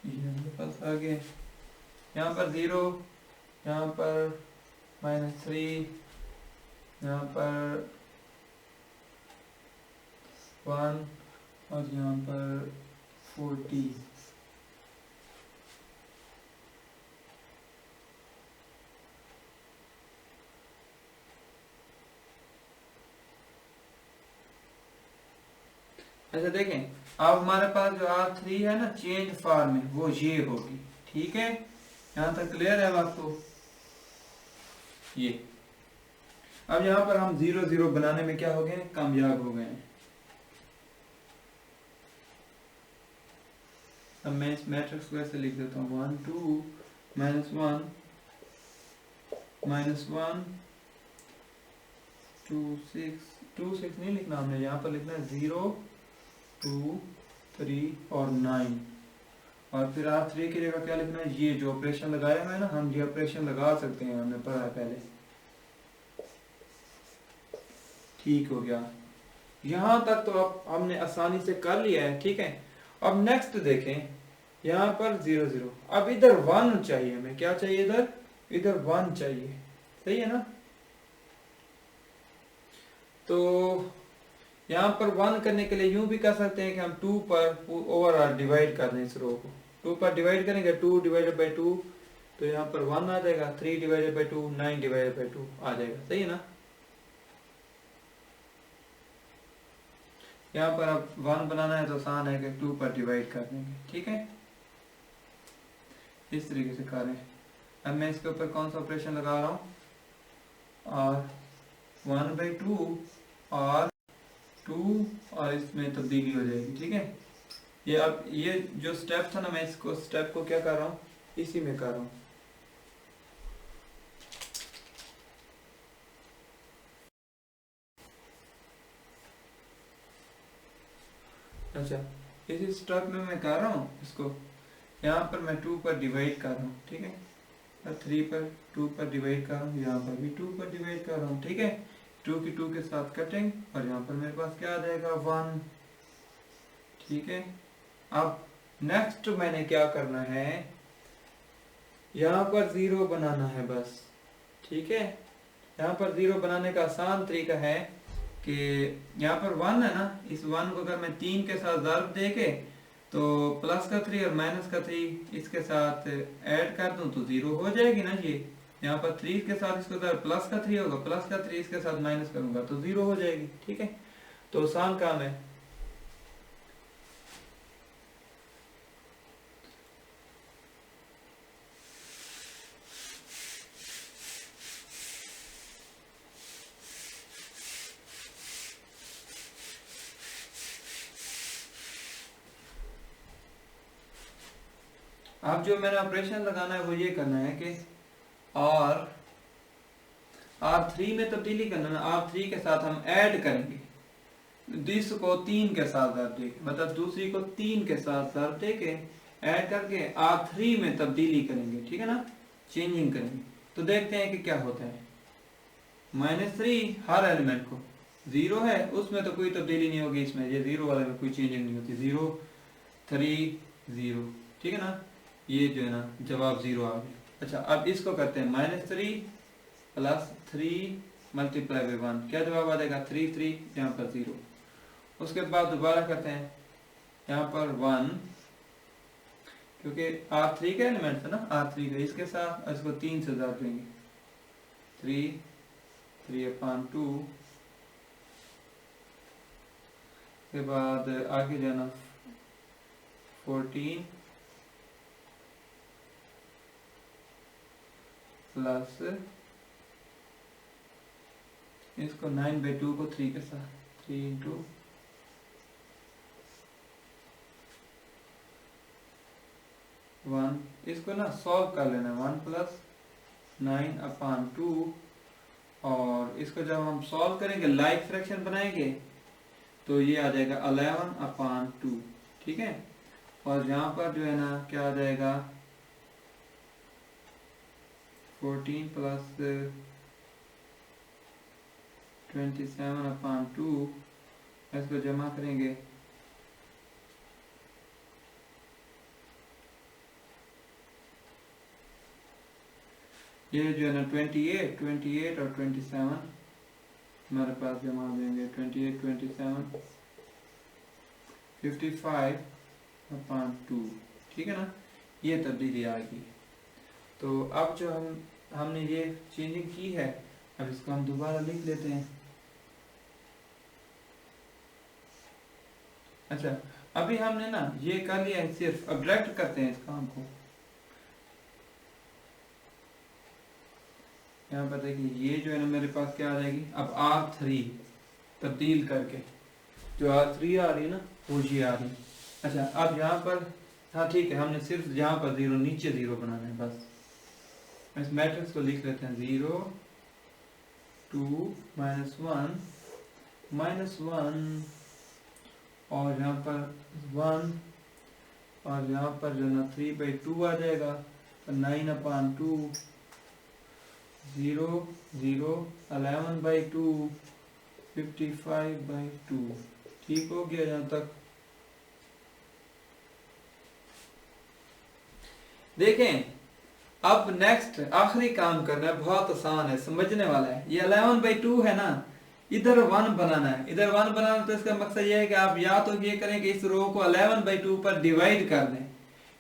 ये हमारे पास आ गए, यहाँ पर 0, यहाँ पर -3, यहाँ पर 1 और यहाँ पर 40। अच्छा देखें, अब हमारे पास जो R3 है ना चेंज फॉर्म में, वो ये होगी। ठीक है, यहाँ तक क्लियर है आपको ये। अब यहाँ पर हम 0 0 बनाने में क्या हो गए, कामयाब हो गए हैं। अब मैं इस मैट्रिक्स को ऐसे लिख देता हूँ 1 2 -1 -1 2 6 2 6 नहीं लिखना हमने, यहाँ पर लिखना है 0 2 3 और 9। और फिर R3 की जगह क्या लिखना है, ये जो ऑपरेशन लगाया है ना, हम ये ऑपरेशन लगा सकते हैं, हमने पढ़ा है पहले। ठीक हो गया, यहाँ तक तो अब हमने आसानी से कर लिया है। ठीक है, अब नेक्स्ट देखें, यहाँ पर 0 0, अब इधर 1 चाहिए हमें। क्या चाहिए इधर, इधर 1 चाहिए, सही है ना। तो यहाँ पर 1 करने के लिए यूं भी कर सकते हैं कि हम 2 पर ओवरऑल डिवाइड कर दें इस रो को। 2 पर डिवाइड करेंगे, 2 डिवाइडेड बाई 2, तो यहाँ पर 1 आ जाएगा। 3 डिवाइडेड बाई 2 9 डिवाइडेड बाई 2 आ जाएगा, सही है ना। यहाँ पर अब 1 बनाना है तो आसान है कि 2 पर डिवाइड कर देंगे। ठीक है, इस तरीके से करें। अब मैं इसके ऊपर कौन सा ऑपरेशन लगा रहा हूँ, और 1/2 और 2, और इसमें तब्दीली हो जाएगी। ठीक है, ये अब ये जो स्टेप था ना, मैं इसको स्टेप को क्या कर रहा हूँ, इसी में कर रहा हूँ। अच्छा, इसी स्टेप में मैं कर रहा हूँ इसको, यहाँ पर मैं 2 पर डिवाइड कर रहा हूँ। ठीक है, और 3 पर 2 पर डिवाइड कर रहा हूँ, यहाँ पर भी 2 पर डिवाइड कर रहा हूँ। ठीक है, 2 की 2 के साथ कटिंग, और यहाँ पर मेरे पास क्या आ जाएगा, 1। ठीक है, अब नेक्स्ट मैंने क्या करना है, यहाँ पर 0 बनाना है बस। ठीक है, यहाँ पर 0 बनाने का आसान तरीका है कि यहाँ पर 1 है ना, इस 1 को अगर मैं 3 के साथ ज़र्ब देके तो प्लस का 3 और माइनस का 3 इसके साथ ऐड कर दूं तो 0 हो जाएगी ना ये। यहाँ पर 3 के साथ इसको ज़र्ब प्लस का 3 होगा, प्लस का 3 इसके साथ माइनस करूंगा तो 0 हो जाएगी। ठीक है, तो आसान काम है। अब जो मैंने ऑपरेशन लगाना है वो ये करना है कि और R3 में तब्दीली करना है। R3 के साथ हम ऐड करेंगे, दिस को 3 के साथ ज़र्ब देके, मतलब दूसरी को 3 के साथ ज़र्ब देके ऐड करके R3 में तब्दीली करेंगे। ठीक है ना, चेंजिंग करेंगे। तो देखते हैं कि क्या होता है। -3 हर एलिमेंट को, 0 है उसमें तो कोई तब्दीली नहीं होगी, इसमें ये 0 वाले में कोई चेंजिंग नहीं होती। 0 3 0, ठीक है ना, ये जो है ना जवाब 0 आ गया। अच्छा, अब इसको करते हैं -3 + 3 × 1, क्या जवाब आ जाएगा, 3 3, यहाँ पर 0। उसके बाद दोबारा करते हैं, यहाँ पर 1, क्योंकि R3 का एलिमेंट है ना, R3 का, इसके साथ इसको 3 से ज़र्ब देंगे, 3 3/2। के बाद आगे जाना 14 प्लस इसको 9/2 को 3 के साथ, 3 × 1, इसको ना सॉल्व कर लेना, 1 + 9/2, और इसको जब हम सॉल्व करेंगे लाइक फ्रैक्शन बनाएंगे तो ये आ जाएगा 11/2। ठीक है, और यहाँ पर जो है ना क्या आ जाएगा, 14 + 27/2, इसको जमा करेंगे ये जो है ना 28 और 27 हमारे पास जमा देंगे 28 27 55/2, ठीक है ना, ये तब्दीली आ गई। तो अब जो हमने ये चेंजिंग की है, अब इसको हम दोबारा लिख लेते हैं। अच्छा, अभी हमने ना ये कर लिया है, सिर्फ अब डायरेक्ट करते हैं इस काम को। यहाँ पर देखिए ये जो है ना मेरे पास क्या आ जाएगी, अब R3 तब्दील करके जो R3 आ रही है ना वो ये आ रही है। अच्छा, अब यहाँ पर हाँ ठीक है, हमने सिर्फ यहाँ पर 0 नीचे 0 बनाना है बस। इस मैट्रिक्स को लिख लेते हैं 0 2 -1 -1 और यहाँ पर 1 और यहाँ पर जो ना 3/2 आ जाएगा, तो 9/2 0 0 11/2 55/2, ठीक हो गया यहाँ तक। देखें अब नेक्स्ट आखिरी काम करना है, बहुत आसान है, समझने वाला है। ये 11/2 है ना, इधर 1 बनाना है, इधर 1 बनाना, तो इसका मकसद ये है कि आप या तो ये करें कि इस रो को 11/2 पर डिवाइड कर दें,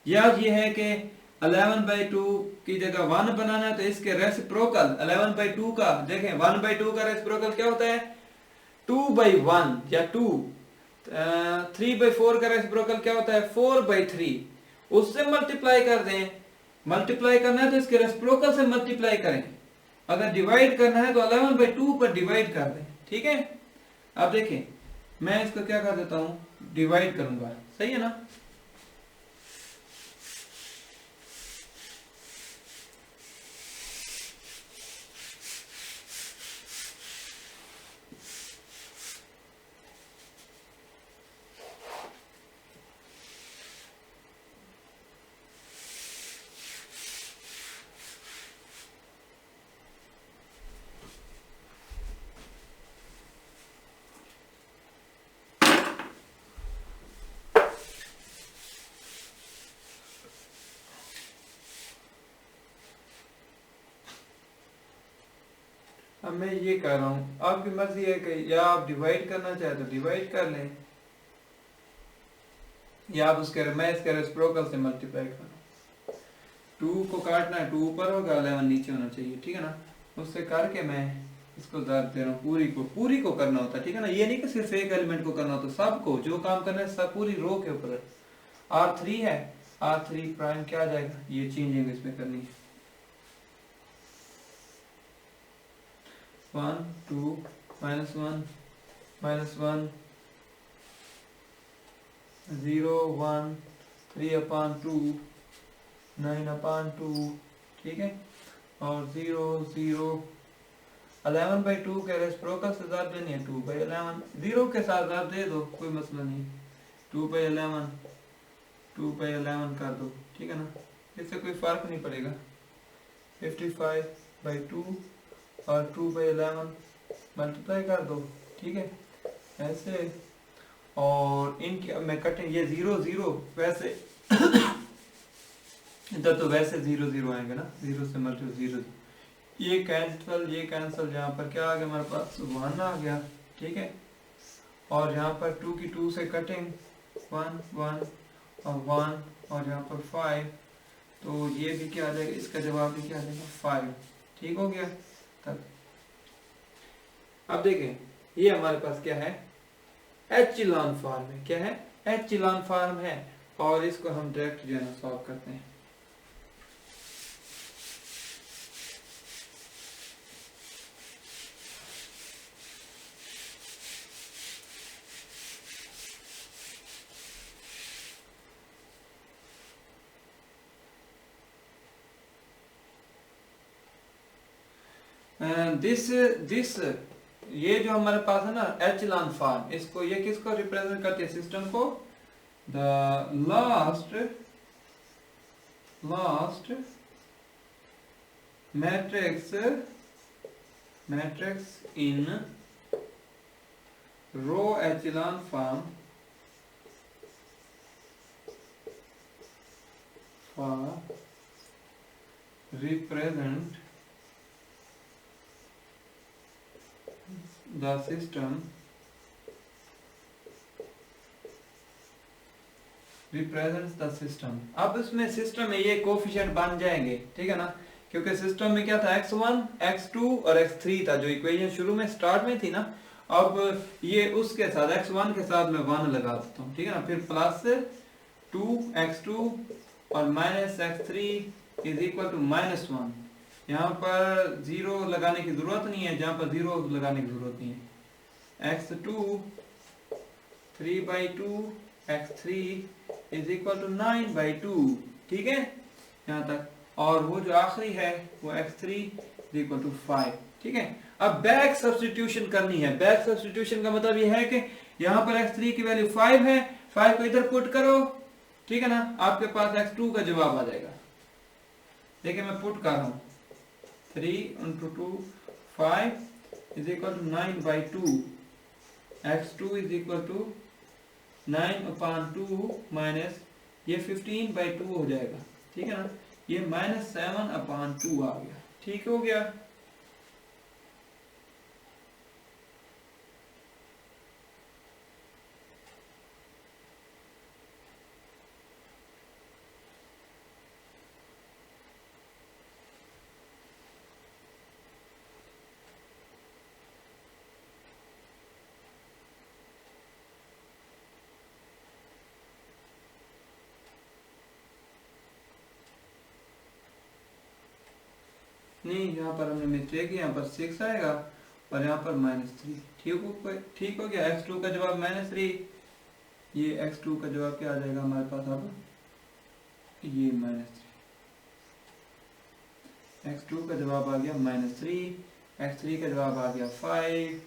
या ये है कि 11/2 की जगह 1 बनाना है तो इसके रेसिप्रोकल 11/2 का, देखें 1/2 का रेसिप्रोकल क्या होता है 2/1 या 2। 3/4 का रेसिप्रोकल क्या होता है 4/3, उससे मल्टीप्लाई कर दें। मल्टीप्लाई करना है तो इसके रेसिप्रोकल से मल्टीप्लाई करें, अगर डिवाइड करना है तो 11/2 पर डिवाइड कर दें, ठीक है। अब देखें मैं इसको क्या कर देता हूं, डिवाइड करूंगा, सही है ना। अब मैं ये कर रहा हूं, आपकी मर्जी है कि या आप डिवाइड करना चाहे तो डिवाइड कर लें, या आप मैं इसके रेसिप्रोकल से मल्टीप्लाई कर रहा हूं। 2 को काटना है, 2 ऊपर होगा 11 नीचे होना चाहिए, ठीक है ना। उससे करके मैं इसको दर्द दे रहा हूँ, पूरी को करना होता है, ठीक है ना। ये नहीं कि सिर्फ एक एलिमेंट को करना होता, सबको जो काम करना है सब पूरी रो के ऊपर। R3 है, R3 प्राइम क्या आ जाएगा, ये चेंजिंग इसमें करनी है 1 2 -1 -1 0 1 3/2 9/2, ठीक है। और 0 0 11/2 के रेसिप्रोकल से ज़ाद देनी है 2/11, 0 के साथ ज़ाद दे दो, कोई मसला नहीं। 2/11 2/11 कर दो, ठीक है ना, इससे कोई फर्क नहीं पड़ेगा। 55/2 और 2/11 मल्टीप्लाई कर दो, ठीक है, ऐसे। और इनकी अब मैं कटिंग, ये 0 0 वैसे इधर तो वैसे 0 0 आएंगे ना, 0 से मल्टीप्लाई 0, ये कैंसिल, यहाँ पर क्या आ गया हमारे पास 1 आ गया, ठीक है। और यहाँ पर 2 की 2 से कटिंग 1 1 और 1 और यहाँ पर 5, तो ये भी क्या आ जाएगा, इसका जवाब भी क्या आ जाएगा 5, ठीक हो गया तब। अब देखें ये हमारे पास क्या है, एचिलॉन फॉर्म है, क्या है एचिलॉन फॉर्म है, और इसको हम डायरेक्ट जो है ना सॉल्व करते हैं। दिस ये जो हमारे पास है ना एचिलॉन फॉर्म, इसको ये किसको रिप्रेजेंट करती है, सिस्टम को। The last matrix in row echelon form for represent the system represents the system. अब इसमें सिस्टम में ये कोफिशिएंट बन जाएंगे, ठीक है ना, क्योंकि सिस्टम में क्या था, x1 x2 और x3 था, जो इक्वेशन शुरू में स्टार्ट में थी ना। अब ये उसके साथ x1 के साथ मैं 1 लगा देता हूँ, ठीक है ना, फिर प्लस 2x2 और minus x3 is equal to -1। यहाँ पर 0 लगाने की जरूरत नहीं है, जहाँ पर 0 लगाने की जरूरत नहीं है। x2 3/2 x3 is equal to 9/2, ठीक है यहाँ तक। और वो जो आखिरी है वो x3 इज इक्वल टू 5, ठीक है। अब बैक सब्स्टिट्यूशन करनी है। बैक सब्स्टिट्यूशन का मतलब ये है कि यहाँ पर x3 की वैल्यू 5 है, 5 को इधर पुट करो, ठीक है ना, आपके पास x2 का जवाब आ जाएगा। देखिए मैं पुट कर रहा हूँ, 3 × 2 5 is equal to 9/2, x2 is equal to 9/2 minus ये 15/2 हो जाएगा, ठीक है ना, ये -7/2 आ गया, ठीक हो गया। नहीं, यहाँ पर हमने मिस्टेक है, यहाँ पर 6 आएगा और यहाँ पर -3, ठीक हो गया। x2 का जवाब -3, ये x2 का जवाब क्या आ जाएगा हमारे पास, अब ये -3, x2 का जवाब आ गया -3, x3 का जवाब आ गया 5।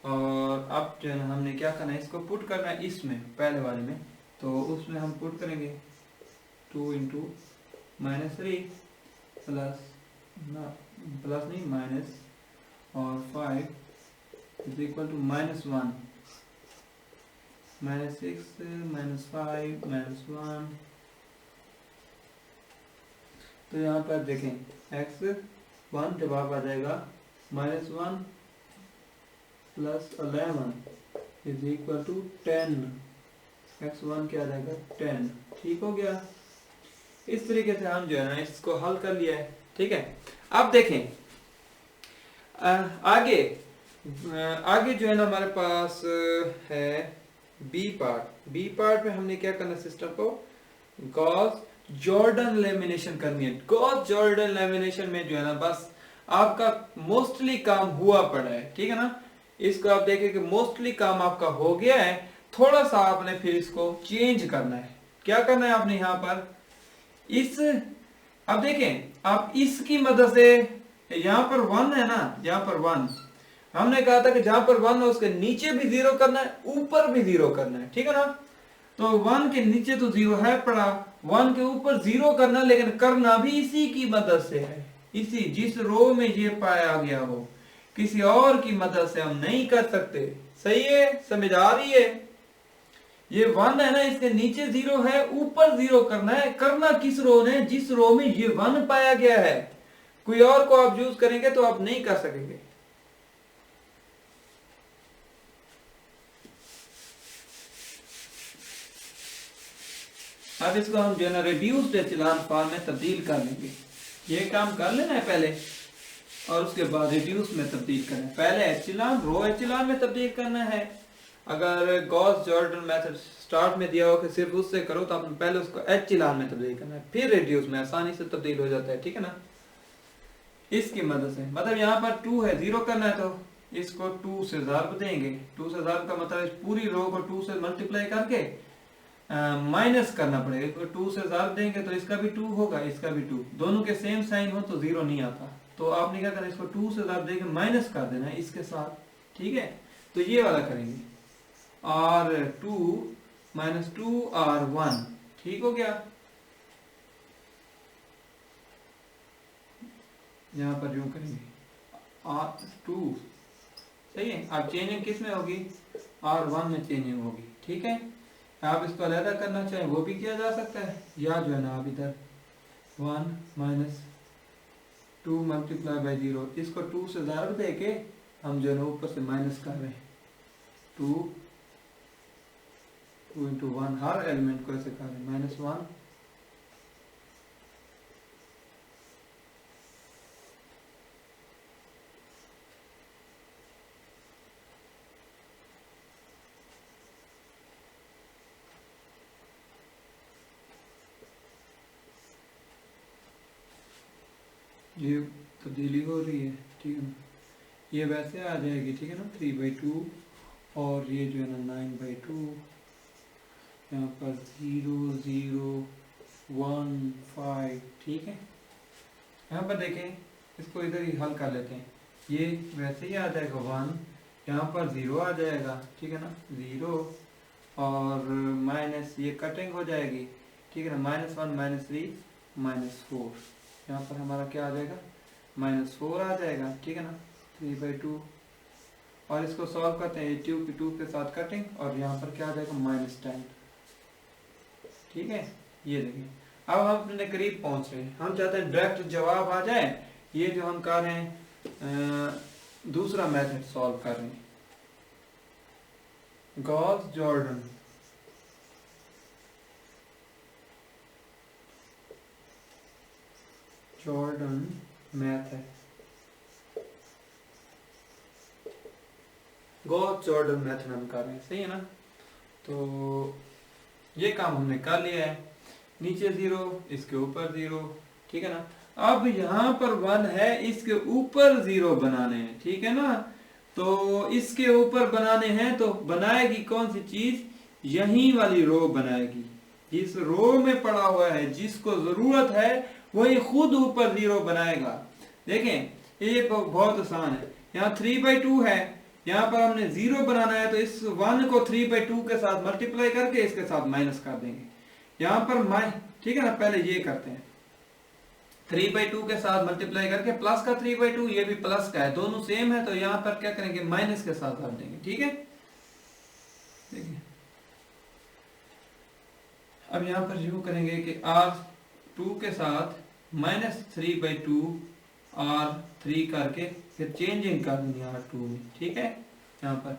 और अब जो है ना हमने क्या करना है, इसको पुट करना है इसमें पहले वाले में, तो उसमें हम पुट करेंगे 2 × -3 प्लस नहीं माइनस और 5 इज इक्वल टू -1, -6 -5 -1। तो यहाँ पर देखें x1 जवाब आ जाएगा -1 plus 11 is equal to 10, x1 क्या आ जाएगा 10, ठीक हो गया। इस तरीके से हम जो है ना इसको हल कर लिया है, ठीक है। अब देखें आगे जो है ना हमारे पास है बी पार्ट में हमने क्या करना है, सिस्टम को गॉस जॉर्डन लेमिनेशन करनी है। गॉस जॉर्डन लेमिनेशन में जो है ना बस आपका मोस्टली काम हुआ पड़ा है, ठीक है ना। इसको आप देखें कि मोस्टली काम आपका हो गया है, थोड़ा सा आपने फिर इसको चेंज करना है। क्या करना है आपने यहाँ पर अब देखें आप इसकी मदद से, यहाँ पर 1 है ना, यहाँ पर 1 हमने कहा था कि जहां पर 1 है उसके नीचे भी 0 करना है, ऊपर भी 0 करना है, ठीक है ना। तो 1 के नीचे तो 0 है पड़ा, 1 के ऊपर 0 करना, लेकिन करना भी इसी की मदद से है, इसी जिस रो में ये पाया गया हो, किसी और की मदद से हम नहीं कर सकते। सही है, समझ आ रही है। ये 1 है ना, इसके नीचे 0 है, ऊपर 0 करना है। करना किस रो ने, जिस रो में ये 1 पाया गया है। कोई और को आप यूज करेंगे तो आप नहीं कर सकेंगे। अब इसको हम जो है ना रिड्यूस्ड एचेलॉन फॉर्म में तब्दील कर लेंगे। ये काम कर लेना है पहले और उसके बाद रिड्यूस में तब्दील करना है। पहले एचेलॉन रो एचेलॉन में तब्दील करना है। अगर गॉस जॉर्डन मेथड स्टार्ट में दिया हो कि सिर्फ उससे करो तो आपने पहले उसको एचेलॉन में तब्दील करना है, फिर रिड्यूस में आसानी से तब्दील हो जाता है, ठीक है ना। इसकी मदद से मतलब यहाँ पर 2 है, 0 करना है तो इसको 2 से ज़ारब देंगे। 2 से ज़ारब का मतलब इस पूरी रो को 2 से मल्टीप्लाई करके माइनस करना पड़ेगा। 2 से ज़ारब देंगे तो इसका भी 2 होगा, इसका भी 2, दोनों के सेम साइन हो तो 0 नहीं आता। तो आपने क्या करना है, इसको 2 से ज़ारब देके माइनस कर देना है इसके साथ, ठीक है। तो ये वाला करेंगे और 2 - 2 और 1, ठीक हो गया। यहाँ पर यूं करेंगे R2, सही है। अब चेंजिंग किस में होगी, R1 में चेंजिंग होगी, ठीक है। आप इसको अलग करना चाहें वो भी किया जा सकता है, या जो है ना आप इधर 1 - 2 × 0, इसको 2 से ज़ारब देके हम जो है ना ऊपर से माइनस कर रहे हैं, 2 into 1, हर एलिमेंट को ऐसे कर रहे हैं, -1 ये तब्दीली हो रही है, ठीक है ना। ये वैसे आ जाएगी, ठीक है ना, 3/2, और ये जो है ना 9/2, यहाँ पर 0 0 1 5, ठीक है। यहाँ पर देखें, इसको इधर ही हल कर लेते हैं। ये वैसे ही आ जाएगा 1, यहाँ पर 0 आ जाएगा, ठीक है ना, 0, और माइनस ये कटिंग हो जाएगी, ठीक है ना, -1 -3 -4, यहाँ पर हमारा क्या आ जाएगा, -4 आ जाएगा, ठीक है ना, 3/2, और इसको सॉल्व करते हैं, 2 के साथ कटिंग, और यहाँ पर क्या आ जाएगा, -10, ठीक है। ये देखिए, अब हम अपने करीब पहुंच रहे हैं, हम चाहते हैं डायरेक्ट जवाब आ जाए। ये जो हम कर रहे हैं, दूसरा मेथड सॉल्व कर रहे हैं, Gauss Jordan method, Gauss Jordan method हम कर रहे हैं, सही है ना। तो ये काम हमने कर लिया है, नीचे 0, इसके ऊपर 0, ठीक है ना। अब यहाँ पर 1 है, इसके ऊपर 0 बनाने हैं, ठीक है ना। तो इसके ऊपर बनाने हैं, तो बनाएगी कौन सी चीज, यही वाली रो बनाएगी, जिस रो में पड़ा हुआ है, जिसको जरूरत है वही खुद ऊपर 0 बनाएगा। देखें ये बहुत आसान है, यहाँ 3/2 है, यहाँ पर हमने 0 बनाना है, तो इस 1 को 3/2 के साथ मल्टीप्लाई करके इसके साथ माइनस कर देंगे, यहाँ पर ठीक है ना। पहले ये करते हैं, 3/2 के साथ मल्टीप्लाई करके प्लस का 3/2, ये भी प्लस का है, दोनों सेम है, तो यहाँ पर क्या करेंगे, माइनस के साथ कर देंगे, ठीक है। देखिए अब यहाँ पर यूं करेंगे कि R2 के साथ -3/2 R3 करके फिर चेंजिंग कर देंगे R2 में, ठीक है। यहाँ पर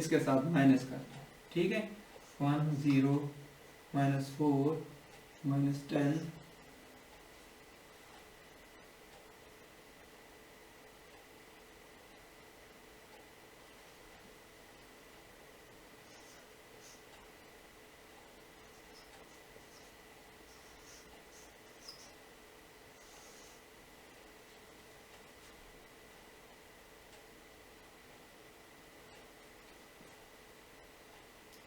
इसके साथ माइनस कर दें, ठीक है। 1 0 -4 -10,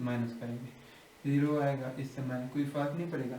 माइनस करेंगे 0 आएगा, इससे माइनस, कोई फर्क नहीं पड़ेगा।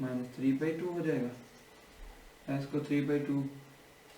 -3/2 हो जाएगा, इसको 3/2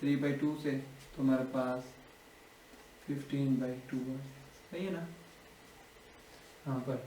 3/2 से, तो हमारे पास 15/2 है, सही है ना। यहाँ पर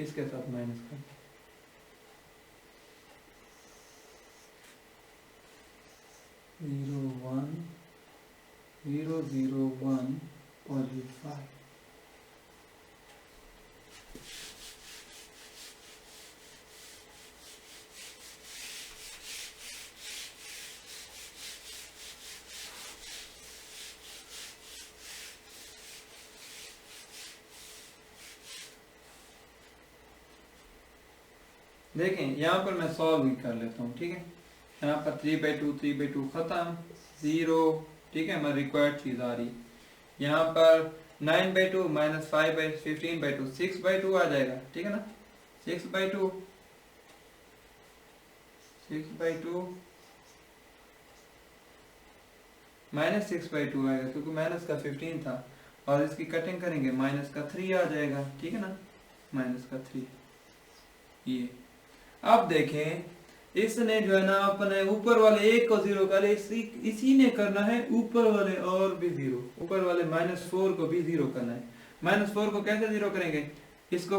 इसके साथ माइनस कर दें, 0 1 0 0 1 और ये 5। देखें यहाँ पर मैं सॉल्व भी कर लेता हूँ, ठीक है। यहाँ पर 3/2 खत्म, 0, ठीक है, हमारी रिक्वायर्ड चीज आ रही। यहाँ पर 9/2 -5/15/2 6/2 आ जाएगा, ठीक है ना। 6/2 -6/2 आएगा, क्योंकि माइनस का 15 था, और इसकी कटिंग करेंगे -3 आ जाएगा, ठीक है ना, -3। ये अब देखें, इसने जो है ना अपने ऊपर वाले एक को 0 करे, इसी ने करना है ऊपर वाले और भी 0, ऊपर वाले -4 को भी 0 करना है। -4 को कैसे 0 करेंगे, इसको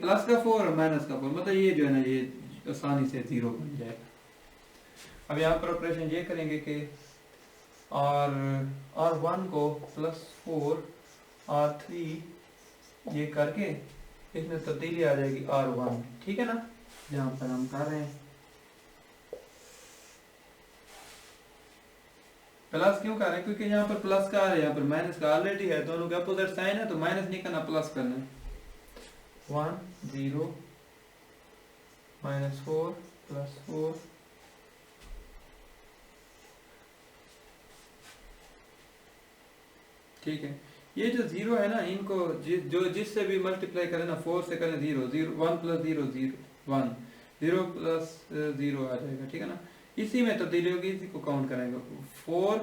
प्लस का 4 और माइनस का 4, मतलब ये जो है ना ये आसानी से 0 बन जाएगा। अब यहाँ पर ऑपरेशन ये करेंगे कि और R1 को +4 R3 ये करके इसमें तब्दीली आ जाएगी R1, ठीक है ना, जहाँ पर हम कर रहे हैं। प्लस क्यों कर रहे हैं? क्योंकि यहाँ पर प्लस का है, यहाँ पर माइनस का ऑलरेडी है, दोनों के अपोजिट साइन है, तो माइनस नहीं करना, प्लस करना है। 1 0 -4 +4 ठीक है। ये जो जीरो है ना, इनको जिससे भी मल्टीप्लाई करें ना, 4 से करें 0 0 1 + 0 0 1 0 + 0 आ जाएगा, ठीक है ना। इसी में तब्दीली होगी, इसी को काउंट करेंगे 4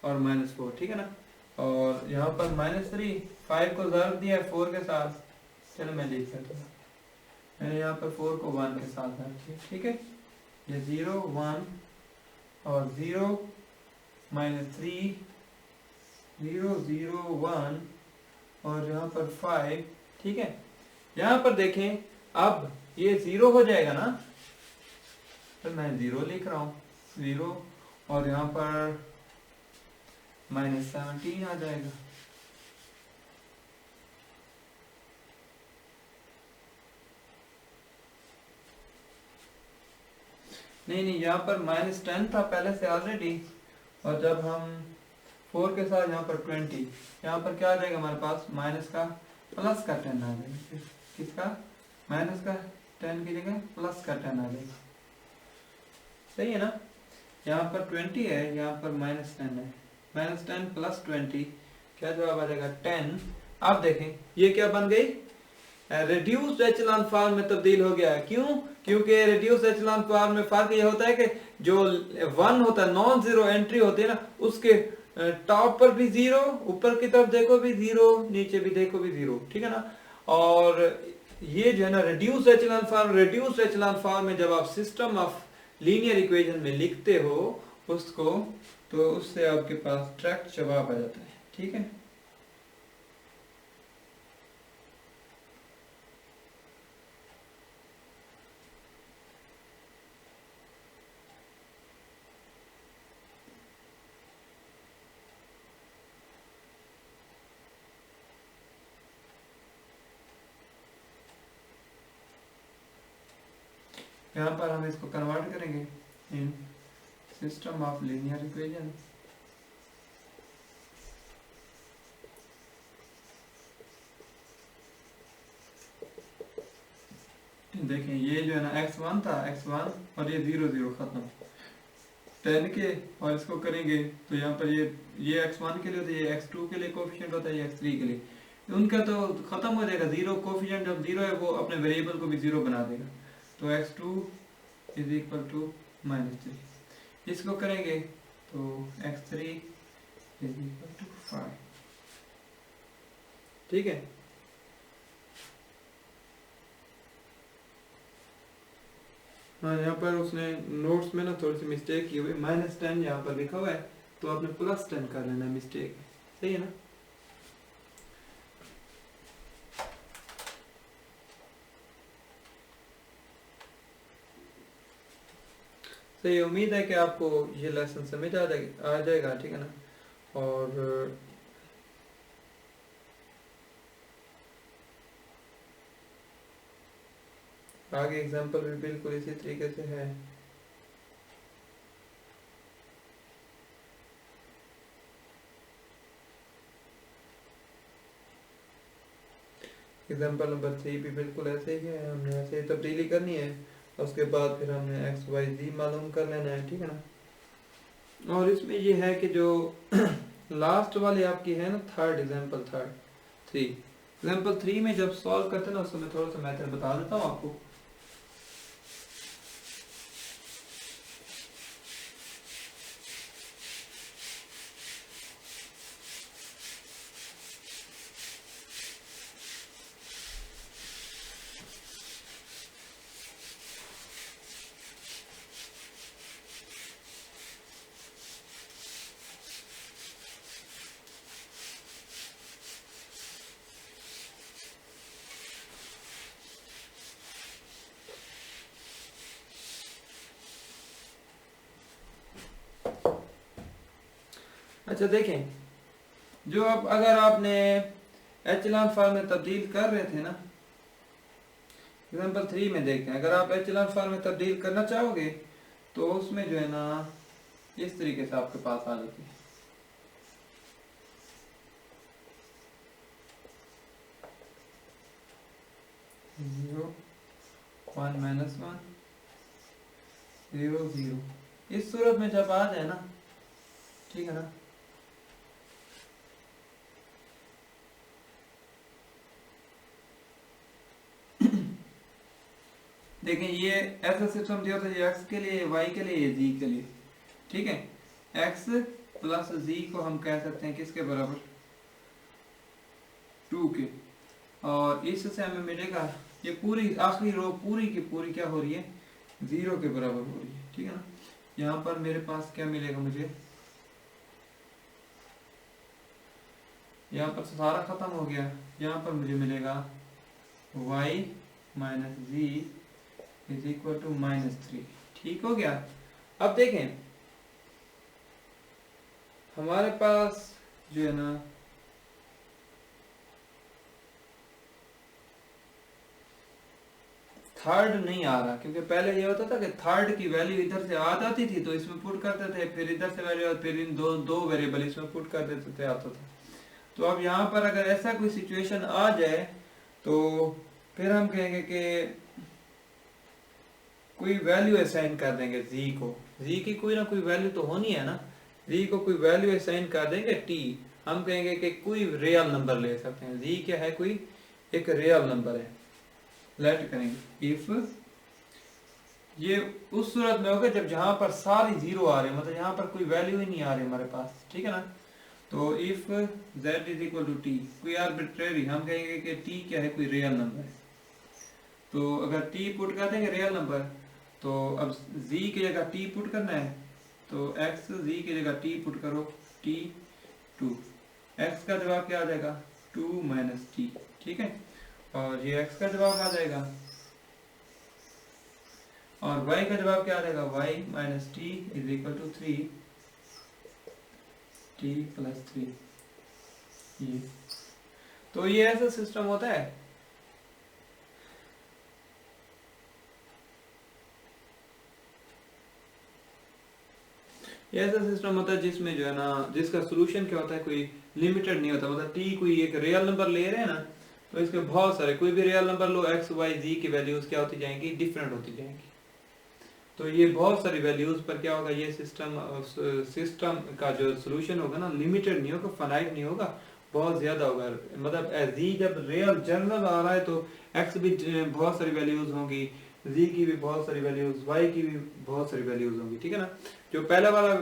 और -4, ठीक है ना। और यहाँ पर -3 5 को ज़र्ब दिया है 4 के साथ, चलो मैं लिख सकता हूँ, मैंने यहाँ पर 4 को 1 के साथ ज़र्ब किया, ठीक है। ये 0 1 और 0 -3 0 0 1 और यहाँ पर 5, ठीक है। यहाँ पर देखें, अब ये 0 हो जाएगा ना, तो मैं 0 लिख रहा हूँ, 0 और यहाँ पर -17 आ जाएगा। नहीं, यहाँ पर -10 था पहले से ऑलरेडी, और जब हम 4 के साथ यहाँ पर 20, यहाँ पर क्या आ जाएगा हमारे पास, माइनस का प्लस का 10 आ जाएगा। किसका? माइनस का 10 की जगह प्लस का 10 आ जाएगा, सही है ना। यहाँ पर 20 है, यहाँ पर -10 है, -10 + 20 क्या जवाब आ जाएगा? 10। अब देखें ये क्या बन गई, रिड्यूस्ड एचेलॉन फॉर्म में तब्दील हो गया है। क्यों? क्योंकि रिड्यूस्ड एचेलॉन फॉर्म में फर्क ये होता है कि जो 1 होता है, नॉन जीरो एंट्री होती है ना, उसके टॉप पर भी 0, ऊपर की तरफ देखो भी 0, नीचे भी देखो भी 0, ठीक है ना। और ये जो है ना रिड्यूस्ड एचेलॉन फॉर्म में जब आप सिस्टम ऑफ लीनियर इक्वेशन में लिखते हो उसको, तो उससे आपके पास डायरेक्ट जवाब आ जाता है, ठीक है। यहाँ पर हम इसको कन्वर्ट करेंगे इन सिस्टम ऑफ लीनियर इक्वेशन। देखें ये जो है ना x1 था, x1 और ये 0 0 खत्म 10 के, और इसको करेंगे तो यहाँ पर ये x1 के लिए होता है, ये x2 के लिए कोफिशिएंट होता है, ये x3 के लिए, उनका तो खत्म हो जाएगा। 0 कोफिशिएंट जब 0 है वो अपने वेरिएबल को भी 0 बना देगा, तो x2 = -3। इसको करेंगे तो x3 = 5, ठीक है। हाँ, यहाँ पर उसने नोट्स में ना थोड़ी सी मिस्टेक की हुई, -10 यहाँ पर लिखा हुआ है, तो आपने +10 कर लेना, मिस्टेक, सही है ना। सही, उम्मीद है कि आपको ये लेसन समझ आ जाएगा, ठीक है ना। और आगे एग्जांपल भी बिल्कुल इसी तरीके से है। एग्जांपल नंबर 3 भी बिल्कुल ऐसे ही है, हमने ऐसे ही तब्दीली करनी है, उसके बाद फिर हमने x y z मालूम कर लेना है, ठीक है ना। और इसमें ये है कि जो लास्ट वाली आपकी है ना, एग्जांपल 3 में जब सॉल्व करते हैं ना, उसमें थोड़ा सा मेथड बता देता हूँ आपको। अच्छा देखें, जो अब अगर आपने एचेलॉन फॉर्म में तब्दील कर रहे थे ना, एग्जाम्पल 3 में देखते हैं, अगर आप एचेलॉन फॉर्म में तब्दील करना चाहोगे तो उसमें जो है ना इस तरीके से आपके पास आ जाती है। जीरो 1 माइनस 1 0 0, इस सूरत में जब आ जाए ना, ठीक है ना, देखें ये ऐसा सिस्टम दिया था, ये x के लिए, y के लिए, ये z के लिए, ठीक है। x प्लस z को हम कह सकते हैं किसके बराबर, 2 के, और इससे हमें मिलेगा ये पूरी आखिरी रो पूरी की पूरी क्या हो रही है, 0 के बराबर हो रही है, ठीक है ना। यहाँ पर मेरे पास क्या मिलेगा, मुझे यहाँ पर सारा खत्म हो गया, यहाँ पर मुझे मिलेगा y minus z is equal to -3, ठीक हो गया। अब देखें हमारे पास जो है ना थर्ड नहीं आ रहा, क्योंकि पहले ये होता था कि थर्ड की वैल्यू इधर से आ जाती थी तो इसमें पुट करते थे, फिर इधर से वैल्यू और फिर इन दो वेरिएबल इसमें पुट कर देते थे, आता था। तो अब यहाँ पर अगर ऐसा कोई सिचुएशन आ जाए तो फिर हम कहेंगे कि कोई वैल्यू असाइन कर देंगे z को, z की कोई ना कोई वैल्यू तो होनी है ना, z को कोई वैल्यू असाइन कर देंगे t, हम कहेंगे कि कोई रियल नंबर ले सकते हैं, z क्या है, कोई एक रियल नंबर है, लेट करेंगे इफ, ये उस सूरत में होगा जब जहां पर सारी जीरो आ रही है, मतलब यहाँ पर कोई वैल्यू ही नहीं आ रही हमारे पास, ठीक है ना। तो if z is equal to t, कोई आर्बिट्रेरी, हम कहेंगे कि t क्या है, कोई रियल नंबर है। तो अगर t पुट कर देंगे रियल नंबर, तो अब z की जगह t पुट करना है, तो x z की जगह t पुट करो, t 2, x का जवाब क्या आ जाएगा, 2 माइनस t, ठीक है, और ये x का जवाब आ जाएगा, और y का जवाब क्या आ जाएगा, y minus t is equal to 3 t plus 3, ये तो ये ऐसा सिस्टम होता है। ये ऐसा सिस्टम होता है जिसमें जो है ना, जिसका सोल्यूशन क्या होता है, कोई लिमिटेड नहीं होता, मतलब t कोई एक रियल नंबर ले रहे हैं ना, तो इसके बहुत सारे, कोई भी रियल नंबर लो, x y z की वैल्यूज क्या होती जाएंगी, डिफरेंट होती जाएंगी। तो ये बहुत सारी वैल्यूज पर क्या होगा, ये सिस्टम का जो सोल्यूशन होगा ना, लिमिटेड नहीं होगा, फाइनाइट नहीं होगा, बहुत ज्यादा होगा। मतलब z जब रियल जनरल आ रहा है तो x भी बहुत सारी वैल्यूज होंगी, z की भी बहुत सारी वैल्यूज, y की भी बहुत सारी वैल्यूज होंगी, ठीक है ना। जो पहला वाला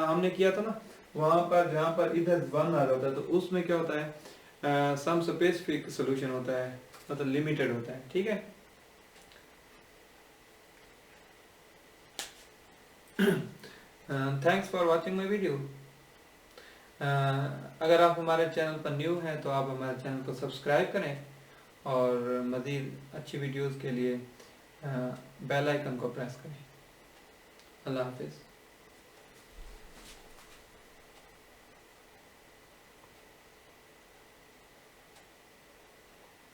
हमने किया था ना, वहां पर जहां पर इधर 1 आ रहा था, तो उसमें क्या होता है, सम स्पेसिफिक सोल्यूशन होता है, मतलब लिमिटेड होता है, ठीक है। Thanks for watching my video. अगर आप हमारे चैनल पर न्यू हैं तो आप हमारे चैनल को सब्सक्राइब करें, और मज़ीद अच्छी वीडियोस के लिए बेल आइकन को प्रेस करें। अल्लाह हाफिज़।